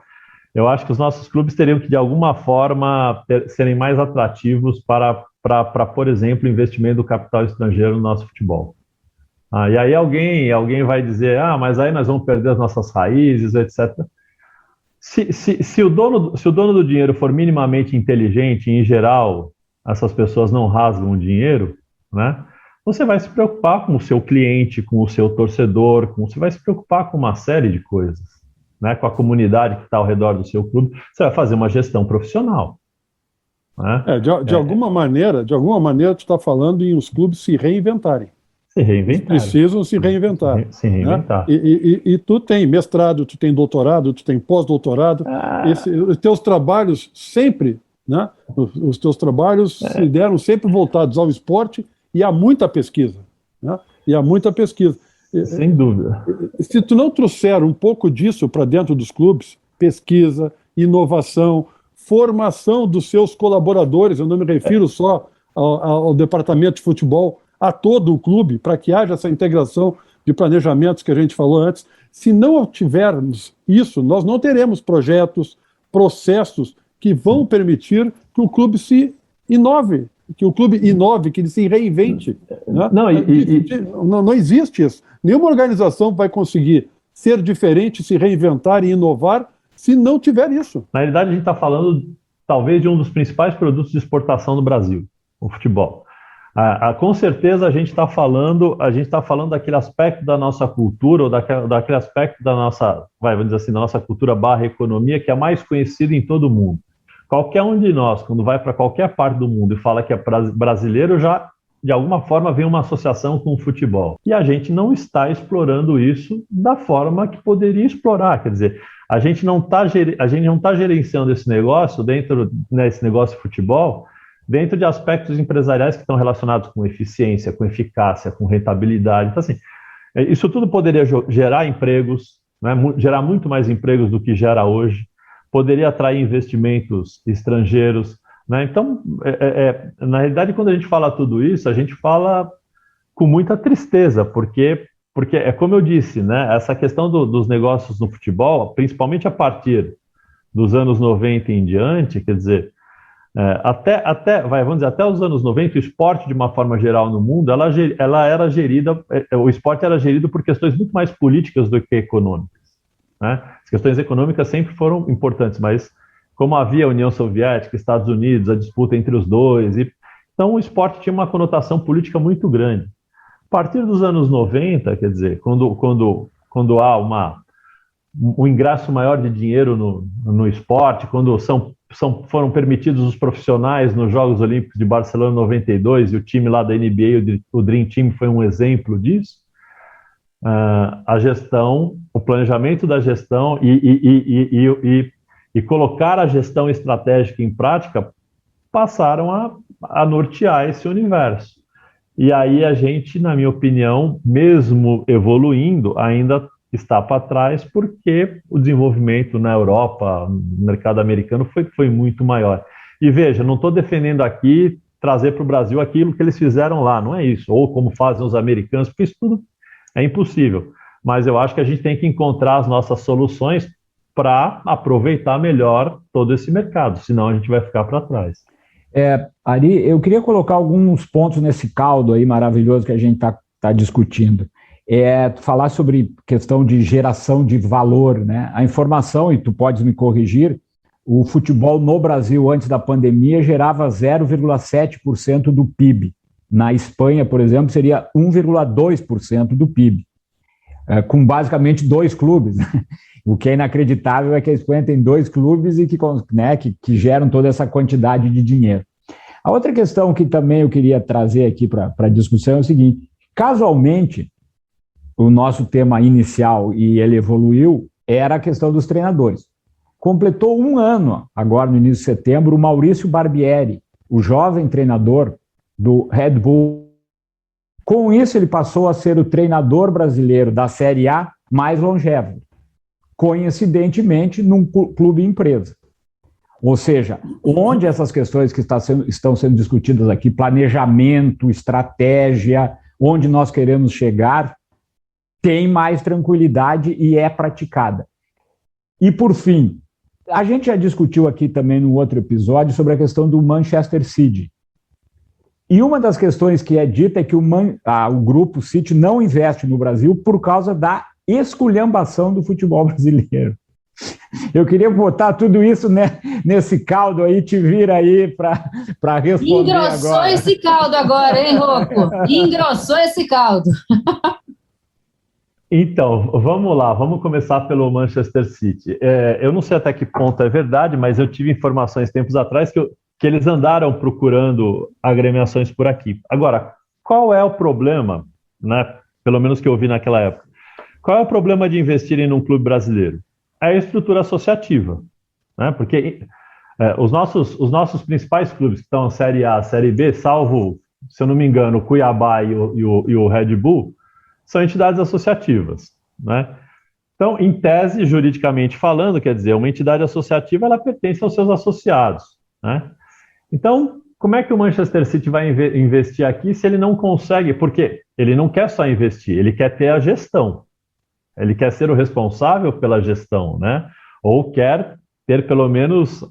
eu acho que os nossos clubes teriam que, de alguma forma, serem mais atrativos para, por exemplo, investimento do capital estrangeiro no nosso futebol. E aí alguém vai dizer, mas aí nós vamos perder as nossas raízes, etc. Se o dono do dinheiro for minimamente inteligente, em geral, essas pessoas não rasgam o dinheiro, né? Você vai se preocupar com o seu cliente, com o seu torcedor, você vai se preocupar com uma série de coisas, né? Com a comunidade que está ao redor do seu clube. Você vai fazer uma gestão profissional, né? De alguma maneira, tu está falando em os clubes se reinventarem. Eles precisam se reinventar. Né? E tu tem mestrado, tu tem doutorado, tu tem pós-doutorado. Os teus trabalhos sempre, né? Os teus trabalhos se deram sempre voltados ao esporte e há muita pesquisa. Né? Sem dúvida. Se tu não trouxer um pouco disso para dentro dos clubes, pesquisa, inovação, formação dos seus colaboradores, eu não me refiro só ao departamento de futebol, a todo o clube, para que haja essa integração de planejamentos que a gente falou antes. Se não tivermos isso, nós não teremos projetos, processos que vão permitir que o clube se inove, que ele se reinvente. Né? Não existe isso. Nenhuma organização vai conseguir ser diferente, se reinventar e inovar se não tiver isso. Na realidade, a gente está falando, talvez, de um dos principais produtos de exportação do Brasil, o futebol. Com certeza a gente está falando daquele aspecto da nossa cultura, ou daquele aspecto da nossa, vamos dizer assim, da nossa cultura / economia, que é mais conhecido em todo o mundo. qualquer um de nós, quando vai para qualquer parte do mundo e fala que é brasileiro, já de alguma forma vem uma associação com o futebol. E a gente não está explorando isso da forma que poderia explorar. Quer dizer, a gente não está gerenciando esse negócio esse negócio de futebol, dentro de aspectos empresariais que estão relacionados com eficiência, com eficácia, com rentabilidade. Então, assim, isso tudo poderia gerar empregos, né, gerar muito mais empregos do que gera hoje, poderia atrair investimentos estrangeiros, né? Então, na realidade, quando a gente fala tudo isso, a gente fala com muita tristeza, porque é como eu disse, né, essa questão dos negócios no futebol, principalmente a partir dos anos 90 em diante, quer dizer, vamos dizer, até os anos 90, o esporte, de uma forma geral no mundo, ela era gerida, o esporte era gerido por questões muito mais políticas do que econômicas, né? As questões econômicas sempre foram importantes, mas como havia a União Soviética, Estados Unidos, a disputa entre os dois, então o esporte tinha uma conotação política muito grande. A partir dos anos 90, quer dizer, quando há um ingresso maior de dinheiro no esporte, quando foram permitidos os profissionais nos Jogos Olímpicos de Barcelona 92, e o time lá da NBA, o Dream Team, foi um exemplo disso, a gestão, o planejamento da gestão e colocar a gestão estratégica em prática passaram a nortear esse universo. E aí a gente, na minha opinião, mesmo evoluindo, ainda está para trás, porque o desenvolvimento na Europa, no mercado americano, foi muito maior. E veja, não estou defendendo aqui trazer para o Brasil aquilo que eles fizeram lá, não é isso, ou como fazem os americanos, porque isso tudo é impossível. Mas eu acho que a gente tem que encontrar as nossas soluções para aproveitar melhor todo esse mercado, senão a gente vai ficar para trás. Ari, eu queria colocar alguns pontos nesse caldo aí maravilhoso que a gente está discutindo. Falar sobre questão de geração de valor, né? A informação, e tu podes me corrigir, o futebol no Brasil antes da pandemia gerava 0,7% do PIB. Na Espanha, por exemplo, seria 1,2% do PIB, com basicamente 2 clubes. O que é inacreditável é que a Espanha tem 2 clubes e que geram toda essa quantidade de dinheiro. A outra questão que também eu queria trazer aqui para a discussão é o seguinte: casualmente, o nosso tema inicial, e ele evoluiu, era a questão dos treinadores. Completou 1 ano, agora no início de setembro, o Maurício Barbieri, o jovem treinador do Red Bull. Com isso, ele passou a ser o treinador brasileiro da Série A mais longevo, coincidentemente num clube empresa. Ou seja, onde essas questões que estão sendo discutidas aqui, planejamento, estratégia, onde nós queremos chegar, tem mais tranquilidade e é praticada. E, por fim, a gente já discutiu aqui também no outro episódio sobre a questão do Manchester City. E uma das questões que é dita é que o grupo City não investe no Brasil por causa da esculhambação do futebol brasileiro. Eu queria botar tudo isso, né, nesse caldo aí, te vir aí para responder. Engrossou esse caldo agora, hein, Rocco? Engrossou esse caldo. Então, vamos lá, vamos começar pelo Manchester City. Eu não sei até que ponto é verdade, mas eu tive informações tempos atrás que eles andaram procurando agremiações por aqui. Agora, qual é o problema, né, pelo menos que eu vi naquela época? Qual é o problema de investirem num clube brasileiro? É a estrutura associativa, né? Porque os nossos principais clubes que estão na Série A, Série B, salvo, se eu não me engano, o Cuiabá e o Red Bull, são entidades associativas, né? Então, em tese, juridicamente falando, quer dizer, uma entidade associativa, ela pertence aos seus associados, né? Então, como é que o Manchester City vai investir aqui se ele não consegue? Porque ele não quer só investir, ele quer ter a gestão. Ele quer ser o responsável pela gestão, né? Ou quer ter pelo menos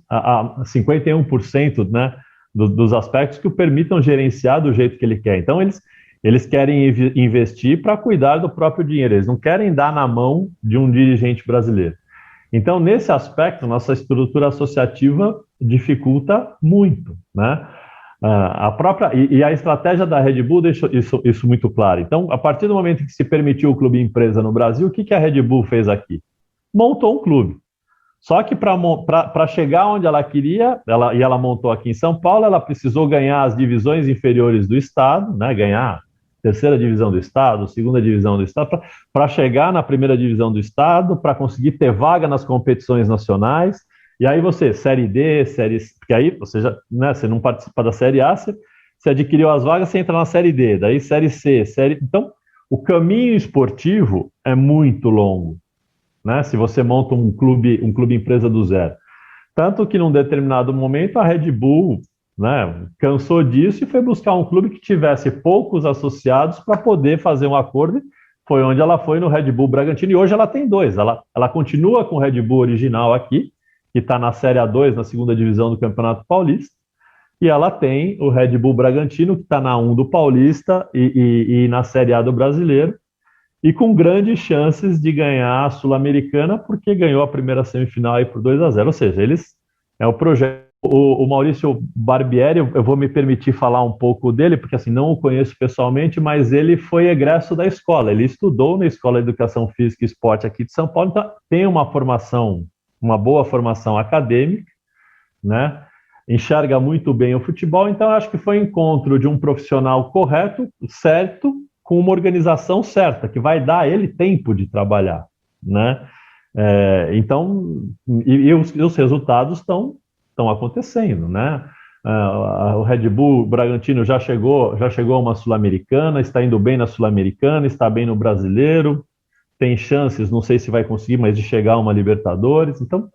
51%, né, dos aspectos que o permitam gerenciar do jeito que ele quer. Então, eles querem investir para cuidar do próprio dinheiro, eles não querem dar na mão de um dirigente brasileiro. Então, nesse aspecto, nossa estrutura associativa dificulta muito, né? E a estratégia da Red Bull deixou isso muito claro. Então, a partir do momento que se permitiu o clube empresa no Brasil, o que a Red Bull fez aqui? Montou um clube. Só que para chegar onde ela queria, ela montou aqui em São Paulo, ela precisou ganhar as divisões inferiores do estado, né, ganhar terceira divisão do estado, segunda divisão do estado, para chegar na primeira divisão do estado, para conseguir ter vaga nas competições nacionais. E aí você, Série D, porque aí você já, né, você não participa da Série A, você adquiriu as vagas, você entra na Série D, daí Série C, Então, o caminho esportivo é muito longo, né? Se você monta um clube empresa do zero. Tanto que num determinado momento a Red Bull, né, cansou disso e foi buscar um clube que tivesse poucos associados para poder fazer um acordo. Foi onde ela foi no Red Bull Bragantino, e hoje ela tem 2. Ela continua com o Red Bull original aqui, que está na Série A2, na segunda divisão do Campeonato Paulista, e ela tem o Red Bull Bragantino, que está na 1 do Paulista e na Série A do Brasileiro, e com grandes chances de ganhar a Sul-Americana, porque ganhou a primeira semifinal aí por 2-0. Ou seja, é o projeto. O Maurício Barbieri, eu vou me permitir falar um pouco dele, porque assim, não o conheço pessoalmente, mas ele foi egresso da escola, ele estudou na Escola de Educação Física e Esporte aqui de São Paulo, então tem uma boa formação acadêmica, né? Enxerga muito bem o futebol, então acho que foi encontro de um profissional correto, certo, com uma organização certa, que vai dar a ele tempo de trabalhar, né? Então, os resultados estão acontecendo, né? O Red Bull Bragantino já chegou a uma Sul-Americana, está indo bem na Sul-Americana, está bem no Brasileiro, tem chances, não sei se vai conseguir, mas de chegar a uma Libertadores. Então,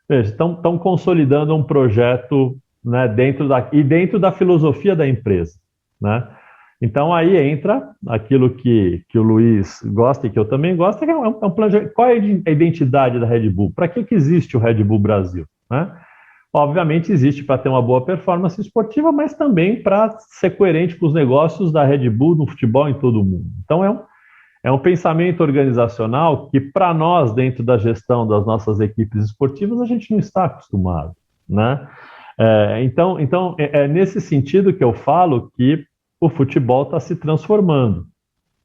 veja, estão consolidando um projeto, né, dentro da filosofia da empresa, né? Então aí entra aquilo que o Luiz gosta e que eu também gosto, que é um plano. Qual é a identidade da Red Bull? Para que existe o Red Bull Brasil, né? Obviamente existe para ter uma boa performance esportiva, mas também para ser coerente com os negócios da Red Bull no futebol em todo o mundo. Então é um pensamento organizacional que, para nós, dentro da gestão das nossas equipes esportivas, a gente não está acostumado, né? Então é nesse sentido que eu falo que o futebol está se transformando,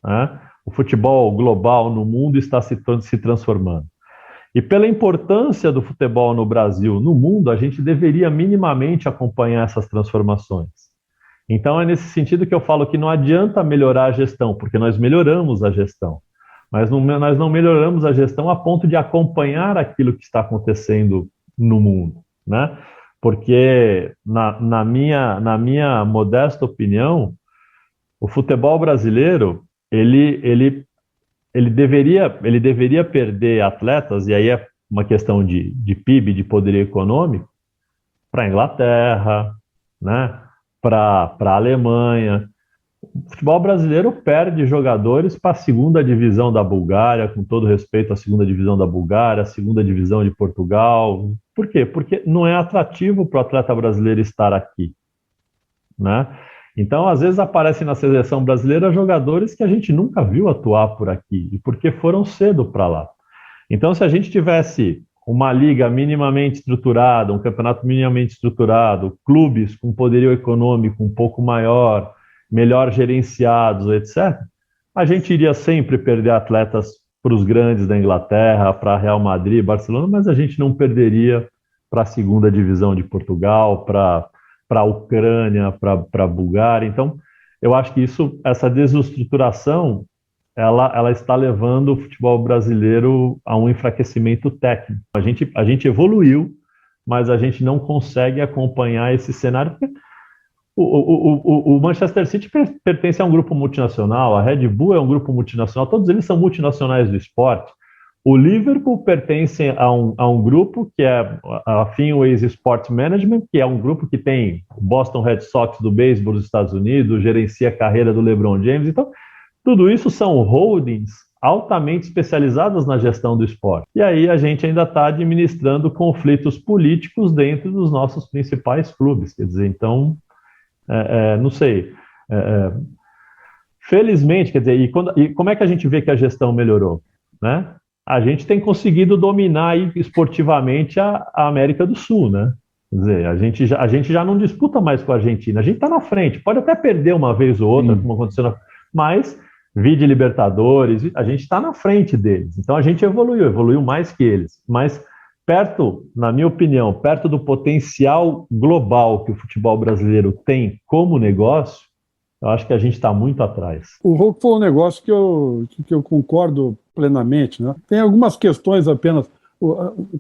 né? O futebol global no mundo está se transformando. E pela importância do futebol no Brasil, no mundo, a gente deveria minimamente acompanhar essas transformações. Então é nesse sentido que eu falo que não adianta melhorar a gestão, porque nós melhoramos a gestão, mas nós não melhoramos a gestão a ponto de acompanhar aquilo que está acontecendo no mundo, né? Porque na minha modesta opinião, o futebol brasileiro ele deveria perder atletas, e aí é uma questão de PIB, de poder econômico, para a Inglaterra, né, para a Alemanha. O futebol brasileiro perde jogadores para a segunda divisão da Bulgária, com todo respeito à segunda divisão da Bulgária, a segunda divisão de Portugal. Por quê? Porque não é atrativo para o atleta brasileiro estar aqui, né? Então, às vezes aparecem na seleção brasileira jogadores que a gente nunca viu atuar por aqui, e porque foram cedo para lá. Então, se a gente tivesse uma liga minimamente estruturada, um campeonato minimamente estruturado, clubes com poderio econômico um pouco maior, melhor gerenciados, etc., a gente iria sempre perder atletas para os grandes da Inglaterra, para Real Madrid, Barcelona, mas a gente não perderia para a segunda divisão de Portugal, para a Ucrânia, para a Bulgária. Então, eu acho que essa desestruturação, ela está levando o futebol brasileiro a um enfraquecimento técnico. A gente evoluiu, mas a gente não consegue acompanhar esse cenário, porque o Manchester City pertence a um grupo multinacional, a Red Bull é um grupo multinacional, todos eles são multinacionais do esporte. O Liverpool pertence a um grupo que é a Fenway Sport Management, que é um grupo que tem o Boston Red Sox do beisebol dos Estados Unidos, gerencia a carreira do LeBron James. Então, tudo isso são holdings altamente especializadas na gestão do esporte. E aí a gente ainda está administrando conflitos políticos dentro dos nossos principais clubes. Quer dizer, então, não sei. Felizmente, quer dizer, e como é que a gente vê que a gestão melhorou, né? A gente tem conseguido dominar aí, esportivamente a América do Sul, né? Quer dizer, a gente já não disputa mais com a Argentina, a gente está na frente, pode até perder uma vez ou outra, como aconteceu, mas vide Libertadores, a gente está na frente deles, então a gente evoluiu mais que eles, mas perto, na minha opinião, perto do potencial global que o futebol brasileiro tem como negócio, eu acho que a gente está muito atrás. O Rocco foi um negócio que eu concordo plenamente, né? Tem algumas questões apenas.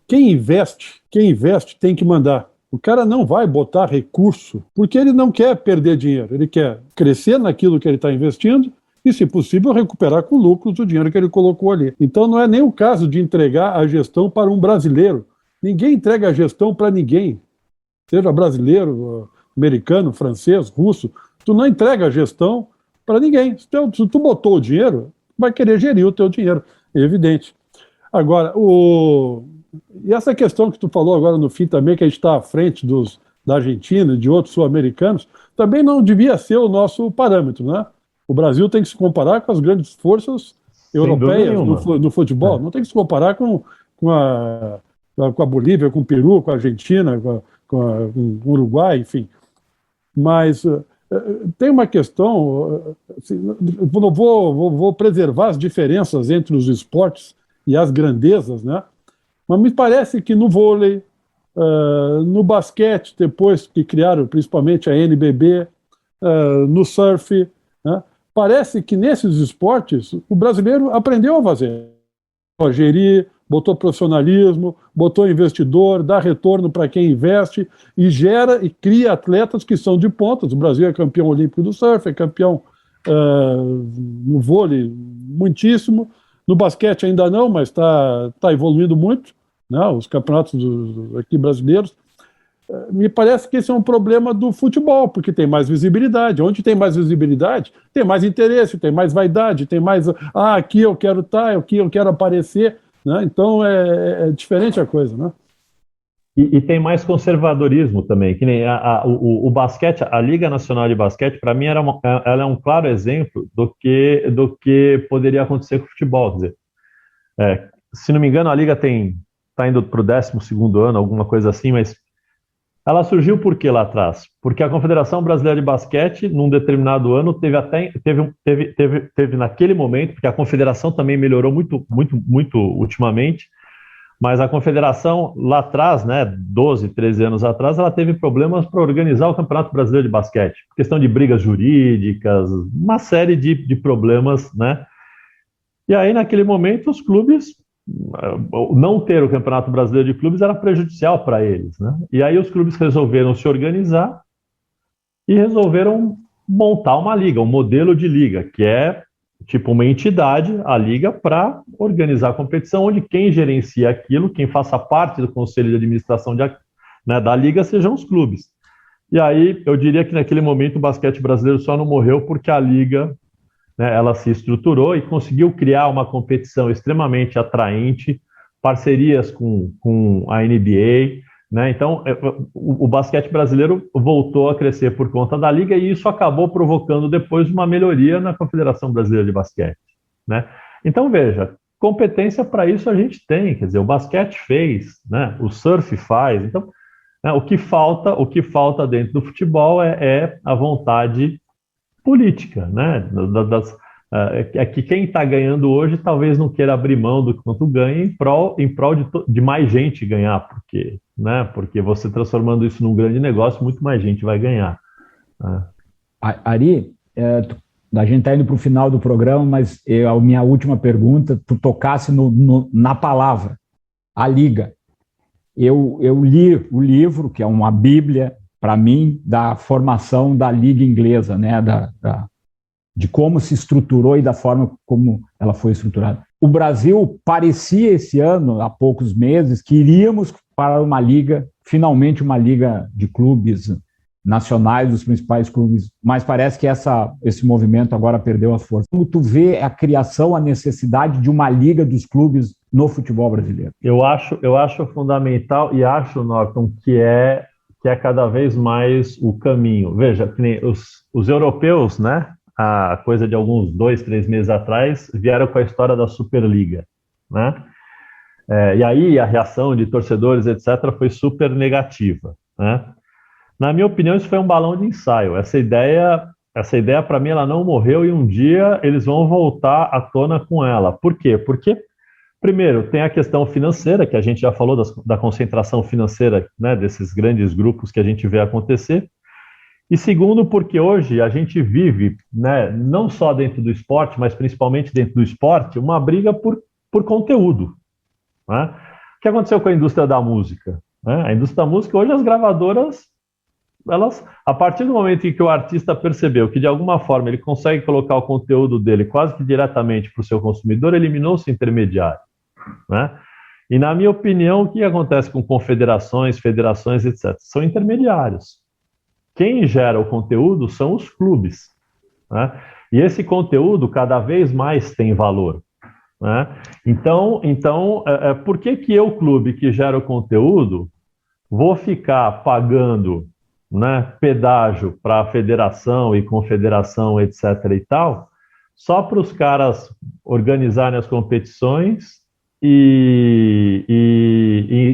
Quem investe tem que mandar. O cara não vai botar recurso porque ele não quer perder dinheiro, ele quer crescer naquilo que ele está investindo e, se possível, recuperar com lucros o dinheiro que ele colocou ali. Então não é nem o caso de entregar a gestão para um brasileiro. Ninguém entrega a gestão para ninguém, seja brasileiro, americano, francês, russo. Tu não entrega a gestão para ninguém. Se tu botou o dinheiro, vai querer gerir o teu dinheiro, é evidente. Agora, e essa questão que tu falou agora no fim também, que a gente está à frente da Argentina e de outros sul-americanos, também não devia ser o nosso parâmetro, né? O Brasil tem que se comparar com as grandes forças europeias no futebol, não tem que se comparar com a Bolívia, com o Peru, com a Argentina, com o Uruguai, enfim. Mas tem uma questão, assim, vou preservar as diferenças entre os esportes e as grandezas, né? Mas me parece que no vôlei, no basquete, depois que criaram principalmente a NBB, no surf, né? Parece que nesses esportes o brasileiro aprendeu a fazer, a gerir, botou profissionalismo, botou investidor, dá retorno para quem investe e gera e cria atletas que são de pontas. O Brasil é campeão olímpico do surf, é campeão no vôlei muitíssimo, no basquete ainda não, mas está evoluindo muito, né, os campeonatos aqui brasileiros. Me parece que esse é um problema do futebol, porque tem mais visibilidade. Onde tem mais visibilidade, tem mais interesse, tem mais vaidade, tem mais... aqui eu quero estar, aqui eu quero aparecer, né? Então é diferente a coisa, né? E tem mais conservadorismo também, que nem o basquete, a Liga Nacional de Basquete, para mim, ela é um claro exemplo do que poderia acontecer com o futebol. Quer dizer, se não me engano, a Liga está indo para o 12º ano, alguma coisa assim, mas ela surgiu por quê lá atrás? Porque a Confederação Brasileira de Basquete, num determinado ano, teve naquele momento, porque a Confederação também melhorou muito, muito, muito ultimamente, mas a Confederação lá atrás, né, 12, 13 anos atrás, ela teve problemas para organizar o Campeonato Brasileiro de Basquete. Questão de brigas jurídicas, uma série de problemas, né? E aí, naquele momento, os clubes... não ter o Campeonato Brasileiro de Clubes era prejudicial para eles, né? E aí os clubes resolveram se organizar e resolveram montar uma liga, um modelo de liga, que é tipo uma entidade, a liga, para organizar a competição, onde quem gerencia aquilo, quem faça parte do conselho de administração da liga, sejam os clubes. E aí eu diria que naquele momento o basquete brasileiro só não morreu porque a liga, né, ela se estruturou e conseguiu criar uma competição extremamente atraente, parcerias com a NBA, né? Então, o basquete brasileiro voltou a crescer por conta da liga e isso acabou provocando depois uma melhoria na Confederação Brasileira de Basquete, né? Então, veja, competência para isso a gente tem, quer dizer, o basquete fez, né? O surf faz. Então, né, o que falta dentro do futebol é a vontade política, né? É que quem está ganhando hoje talvez não queira abrir mão do quanto ganha em prol de mais gente ganhar, porque você transformando isso num grande negócio, muito mais gente vai ganhar. Né? Ari, a gente está indo para o final do programa, mas a minha última pergunta, tu tocasse na palavra, a Liga. Eu li o livro, que é uma bíblia, para mim, da formação da Liga Inglesa, né, de como se estruturou e da forma como ela foi estruturada. O Brasil parecia esse ano, há poucos meses, que iríamos para uma liga, finalmente uma liga de clubes nacionais, dos principais clubes, mas parece que esse movimento agora perdeu a força. Como tu vê a criação, a necessidade de uma liga dos clubes no futebol brasileiro? Eu acho fundamental e acho, Norton, que é cada vez mais o caminho. Veja, que nem os europeus, né, a coisa de alguns 2, 3 meses atrás, vieram com a história da Superliga, né? E aí a reação de torcedores, etc., foi super negativa, né? Na minha opinião, isso foi um balão de ensaio. Essa ideia, para mim, ela não morreu e um dia eles vão voltar à tona com ela. Por quê? Porque Primeiro, tem a questão financeira, que a gente já falou da concentração financeira, né, desses grandes grupos que a gente vê acontecer. E segundo, porque hoje a gente vive, né, não só dentro do esporte, mas principalmente dentro do esporte, uma briga por conteúdo. Né? O que aconteceu com a indústria da música? Né? A indústria da música, hoje as gravadoras, elas, a partir do momento em que o artista percebeu que de alguma forma ele consegue colocar o conteúdo dele quase que diretamente para o seu consumidor, eliminou-se o intermediário. Né? E na minha opinião, o que acontece com confederações, federações, etc? São intermediários. Quem gera o conteúdo são os clubes. Né? E esse conteúdo cada vez mais tem valor. Né? Então por que eu, clube que gera o conteúdo, vou ficar pagando, né, pedágio para a federação e confederação, etc. e tal, só para os caras organizarem as competições e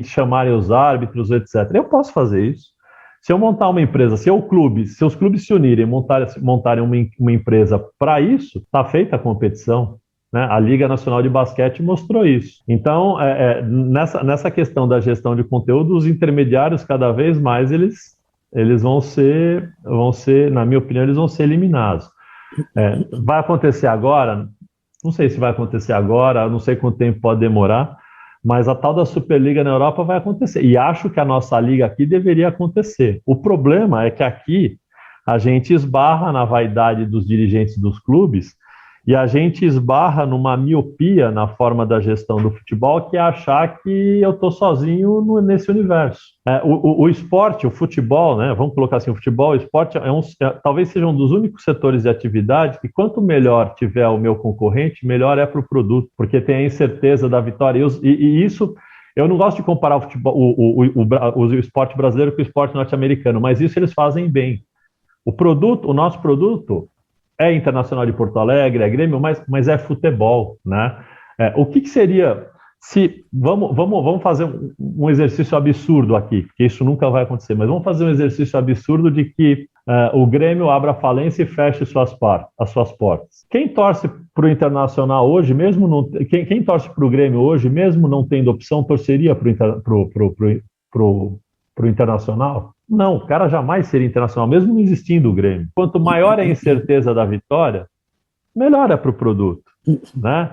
chamarem os árbitros, etc. Eu posso fazer isso. Se eu montar uma empresa, se os clubes se unirem, montarem uma empresa para isso, está feita a competição. Né? A Liga Nacional de Basquete mostrou isso. Então, nessa questão da gestão de conteúdo, os intermediários, cada vez mais, eles vão ser, na minha opinião, eles vão ser eliminados. Vai acontecer agora? Não sei se vai acontecer agora, não sei quanto tempo pode demorar, mas a tal da Superliga na Europa vai acontecer. E acho que a nossa liga aqui deveria acontecer. O problema é que aqui a gente esbarra na vaidade dos dirigentes dos clubes e a gente esbarra numa miopia na forma da gestão do futebol, que é achar que eu estou sozinho nesse universo. O esporte, o futebol, né, vamos colocar assim, o futebol, o esporte talvez seja um dos únicos setores de atividade que quanto melhor tiver o meu concorrente, melhor é para o produto, porque tem a incerteza da vitória. E isso, eu não gosto de comparar o futebol, o esporte brasileiro com o esporte norte-americano, mas isso eles fazem bem. O nosso produto é Internacional de Porto Alegre, é Grêmio, mas é futebol, né? O que seria se... Vamos fazer um exercício absurdo aqui, porque isso nunca vai acontecer, mas vamos fazer um exercício absurdo de que o Grêmio abra falência e feche as suas portas. Quem torce para o Internacional hoje, quem torce para o Grêmio hoje, mesmo não tendo opção, torceria para o Internacional? Não, o cara jamais seria internacional, mesmo não existindo o Grêmio. Quanto maior é a incerteza da vitória, melhor é para o produto. Né?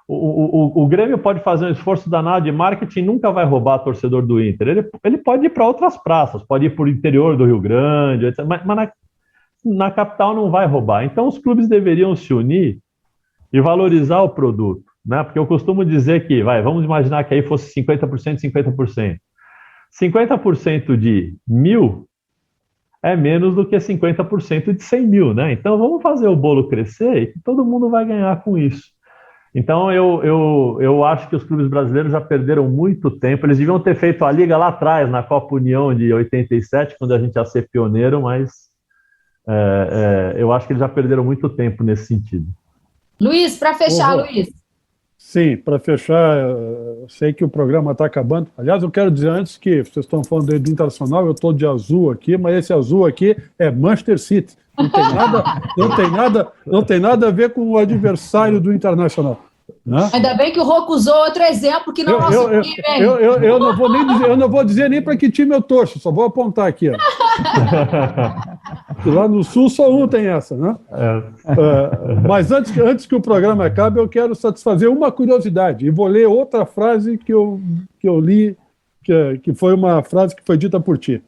O Grêmio pode fazer um esforço danado de marketing, nunca vai roubar torcedor do Inter. Ele pode ir para outras praças, pode ir para o interior do Rio Grande, etc. Mas na capital não vai roubar. Então os clubes deveriam se unir e valorizar o produto. Né? Porque eu costumo dizer que, vamos imaginar que aí fosse 50%, 50%. 50% de 1.000 é menos do que 50% de 100 mil, né? Então vamos fazer o bolo crescer e que todo mundo vai ganhar com isso. Então eu acho que os clubes brasileiros já perderam muito tempo. Eles deviam ter feito a liga lá atrás, na Copa União de 87, quando a gente ia ser pioneiro, mas eu acho que eles já perderam muito tempo nesse sentido. Luiz, para fechar, Luiz. Sim, para fechar, eu sei que o programa está acabando. Aliás, eu quero dizer antes que vocês estão falando aí do Internacional, eu estou de azul aqui, mas esse azul aqui é Manchester City. Não tem nada a ver com o adversário do Internacional. Né? Ainda bem que o Rocco usou outro exemplo que não é nosso time, hein? Eu não vou dizer nem para que time eu torço, só vou apontar aqui. Ó. Lá no Sul só um tem essa, né? Mas antes que o programa acabe, eu quero satisfazer uma curiosidade e vou ler outra frase que eu li, que foi uma frase que foi dita por ti.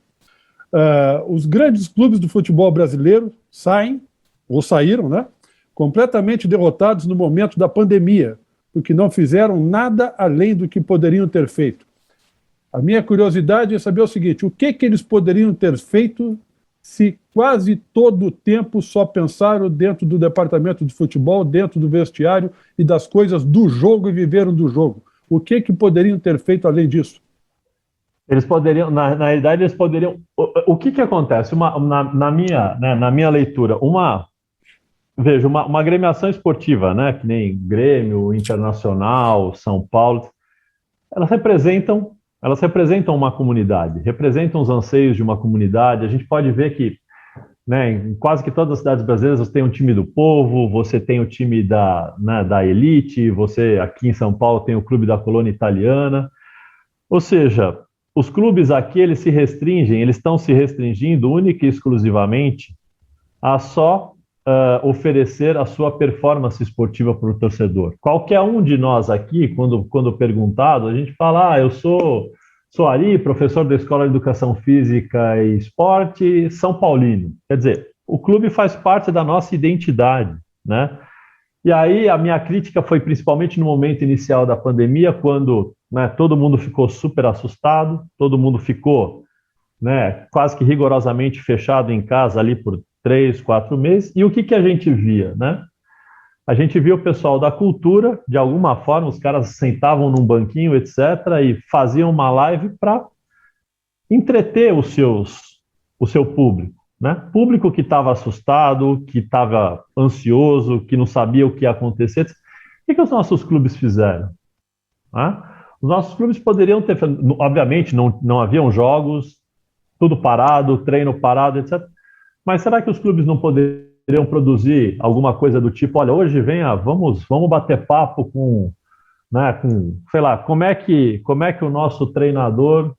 Os grandes clubes do futebol brasileiro saíram, né, completamente derrotados no momento da pandemia, porque não fizeram nada além do que poderiam ter feito. A minha curiosidade é saber o seguinte: o que eles poderiam ter feito se quase todo o tempo só pensaram dentro do departamento de futebol, dentro do vestiário e das coisas do jogo e viveram do jogo? O que poderiam ter feito além disso? Eles poderiam, na realidade, o que acontece? Na minha leitura, uma agremiação esportiva, né, que nem Grêmio, Internacional, São Paulo, elas representam uma comunidade, representam os anseios de uma comunidade. A gente pode ver que né, em quase que todas as cidades brasileiras você tem um time do povo, você tem o time da elite, você aqui em São Paulo tem o Clube da Colônia Italiana. Ou seja, os clubes aqui eles estão se restringindo única e exclusivamente a só oferecer a sua performance esportiva para o torcedor. Qualquer um de nós aqui, quando perguntado, a gente fala, eu sou Ari, professor da Escola de Educação Física e Esporte, São Paulino. Quer dizer, o clube faz parte da nossa identidade, né? E aí a minha crítica foi principalmente no momento inicial da pandemia, quando, né, todo mundo ficou super assustado, todo mundo ficou, né, quase que rigorosamente fechado em casa ali por 3, 4 meses. E o que a gente via, né? A gente via o pessoal da cultura, de alguma forma, os caras sentavam num banquinho, etc., e faziam uma live para entreter o seu público, né? Público que estava assustado, que estava ansioso, que não sabia o que ia acontecer. O que os nossos clubes fizeram? Os nossos clubes poderiam ter... Obviamente, não haviam jogos, tudo parado, treino parado, etc., mas será que os clubes não poderiam produzir alguma coisa do tipo, olha, hoje vamos bater papo com, sei lá, como é que o nosso treinador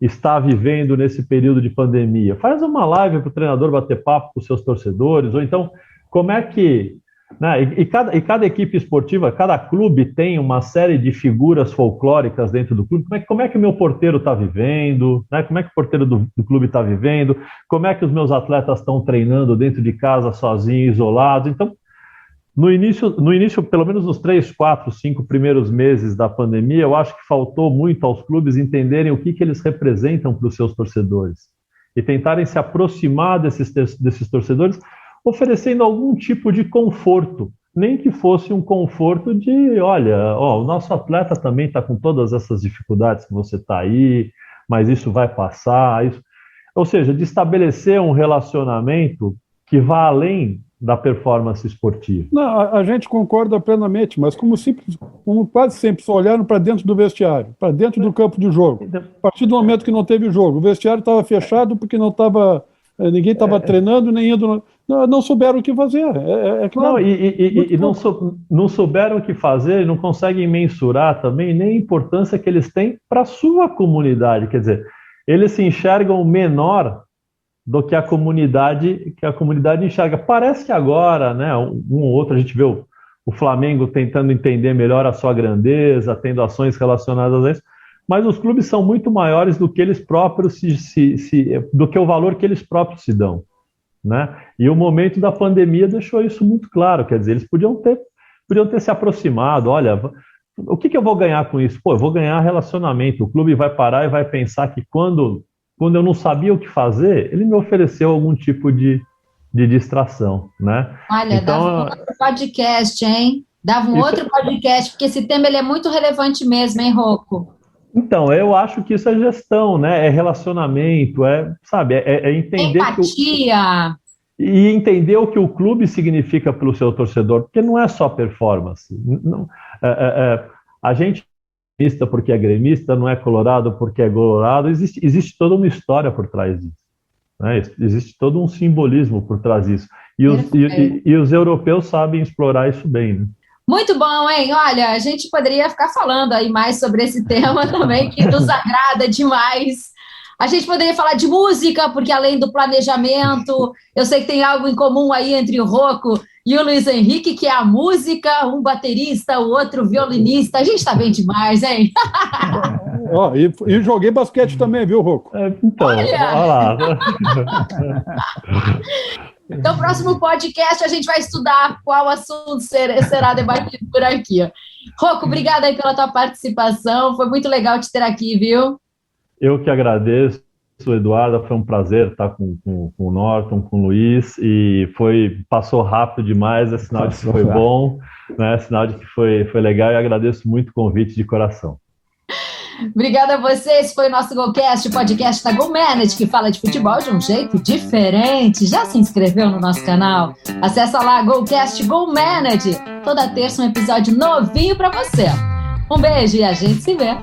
está vivendo nesse período de pandemia? Faz uma live para o treinador bater papo com os seus torcedores, ou então, como é que... Né, e cada equipe esportiva, cada clube tem uma série de figuras folclóricas dentro do clube. Como é que o meu porteiro está vivendo? Né, como é que o porteiro do clube está vivendo? Como é que os meus atletas estão treinando dentro de casa, sozinhos, isolados? Então, no início, pelo menos nos 3, 4, 5 primeiros meses da pandemia, eu acho que faltou muito aos clubes entenderem o que eles representam para os seus torcedores e tentarem se aproximar desses torcedores, oferecendo algum tipo de conforto, nem que fosse um conforto de, olha, o nosso atleta também está com todas essas dificuldades que você está aí, mas isso vai passar. Ou seja, de estabelecer um relacionamento que vá além da performance esportiva. Não, a gente concorda plenamente, mas como quase sempre só olharam para dentro do vestiário, para dentro do campo de jogo. A partir do momento que não teve jogo, o vestiário estava fechado porque ninguém estava treinando, nem indo... Não souberam o que fazer, é claro. Não souberam o que fazer e não conseguem mensurar também nem a importância que eles têm para a sua comunidade. Quer dizer, eles se enxergam menor do que a comunidade enxerga. Parece que agora, né, um ou outro, a gente vê o Flamengo tentando entender melhor a sua grandeza, tendo ações relacionadas a isso, mas os clubes são muito maiores do que eles próprios do que o valor que eles próprios se dão, né? E o momento da pandemia deixou isso muito claro. Quer dizer, eles podiam ter se aproximado. Olha, o que eu vou ganhar com isso? Eu vou ganhar relacionamento. O clube vai parar e vai pensar que quando eu não sabia o que fazer, ele me ofereceu algum tipo de distração, né? Olha, então, dava um outro podcast, hein? Dava um outro podcast, porque esse tema ele é muito relevante mesmo, hein, Rocco? Então, eu acho que isso é gestão, né? É relacionamento, é entender... Empatia! E entender o que o clube significa para o seu torcedor, porque não é só performance. A gente é gremista porque é gremista, não é colorado porque é colorado. Existe toda uma história por trás disso, né? Existe todo um simbolismo por trás disso. E os europeus sabem explorar isso bem, né? Muito bom, hein? Olha, a gente poderia ficar falando aí mais sobre esse tema também, que nos agrada demais. A gente poderia falar de música, porque além do planejamento, eu sei que tem algo em comum aí entre o Rocco e o Luiz Henrique, que é a música, um baterista, o outro violinista. A gente está bem demais, hein? E joguei basquete também, viu, Rocco? Então, olha lá. Então, próximo podcast a gente vai estudar qual assunto será debatido por aqui. Rocco, obrigada aí pela tua participação. Foi muito legal te ter aqui, viu? Eu que agradeço, Eduardo. Foi um prazer estar com o Norton, com o Luiz, e passou rápido demais, é sinal de que foi bom, né? É sinal de que foi legal, e agradeço muito o convite de coração. Obrigada a vocês, foi o nosso GoCast, o podcast da GoManage, que fala de futebol de um jeito diferente. Já se inscreveu no nosso canal? Acessa lá, GoCast GoManage. Toda terça um episódio novinho para você. Um beijo e a gente se vê.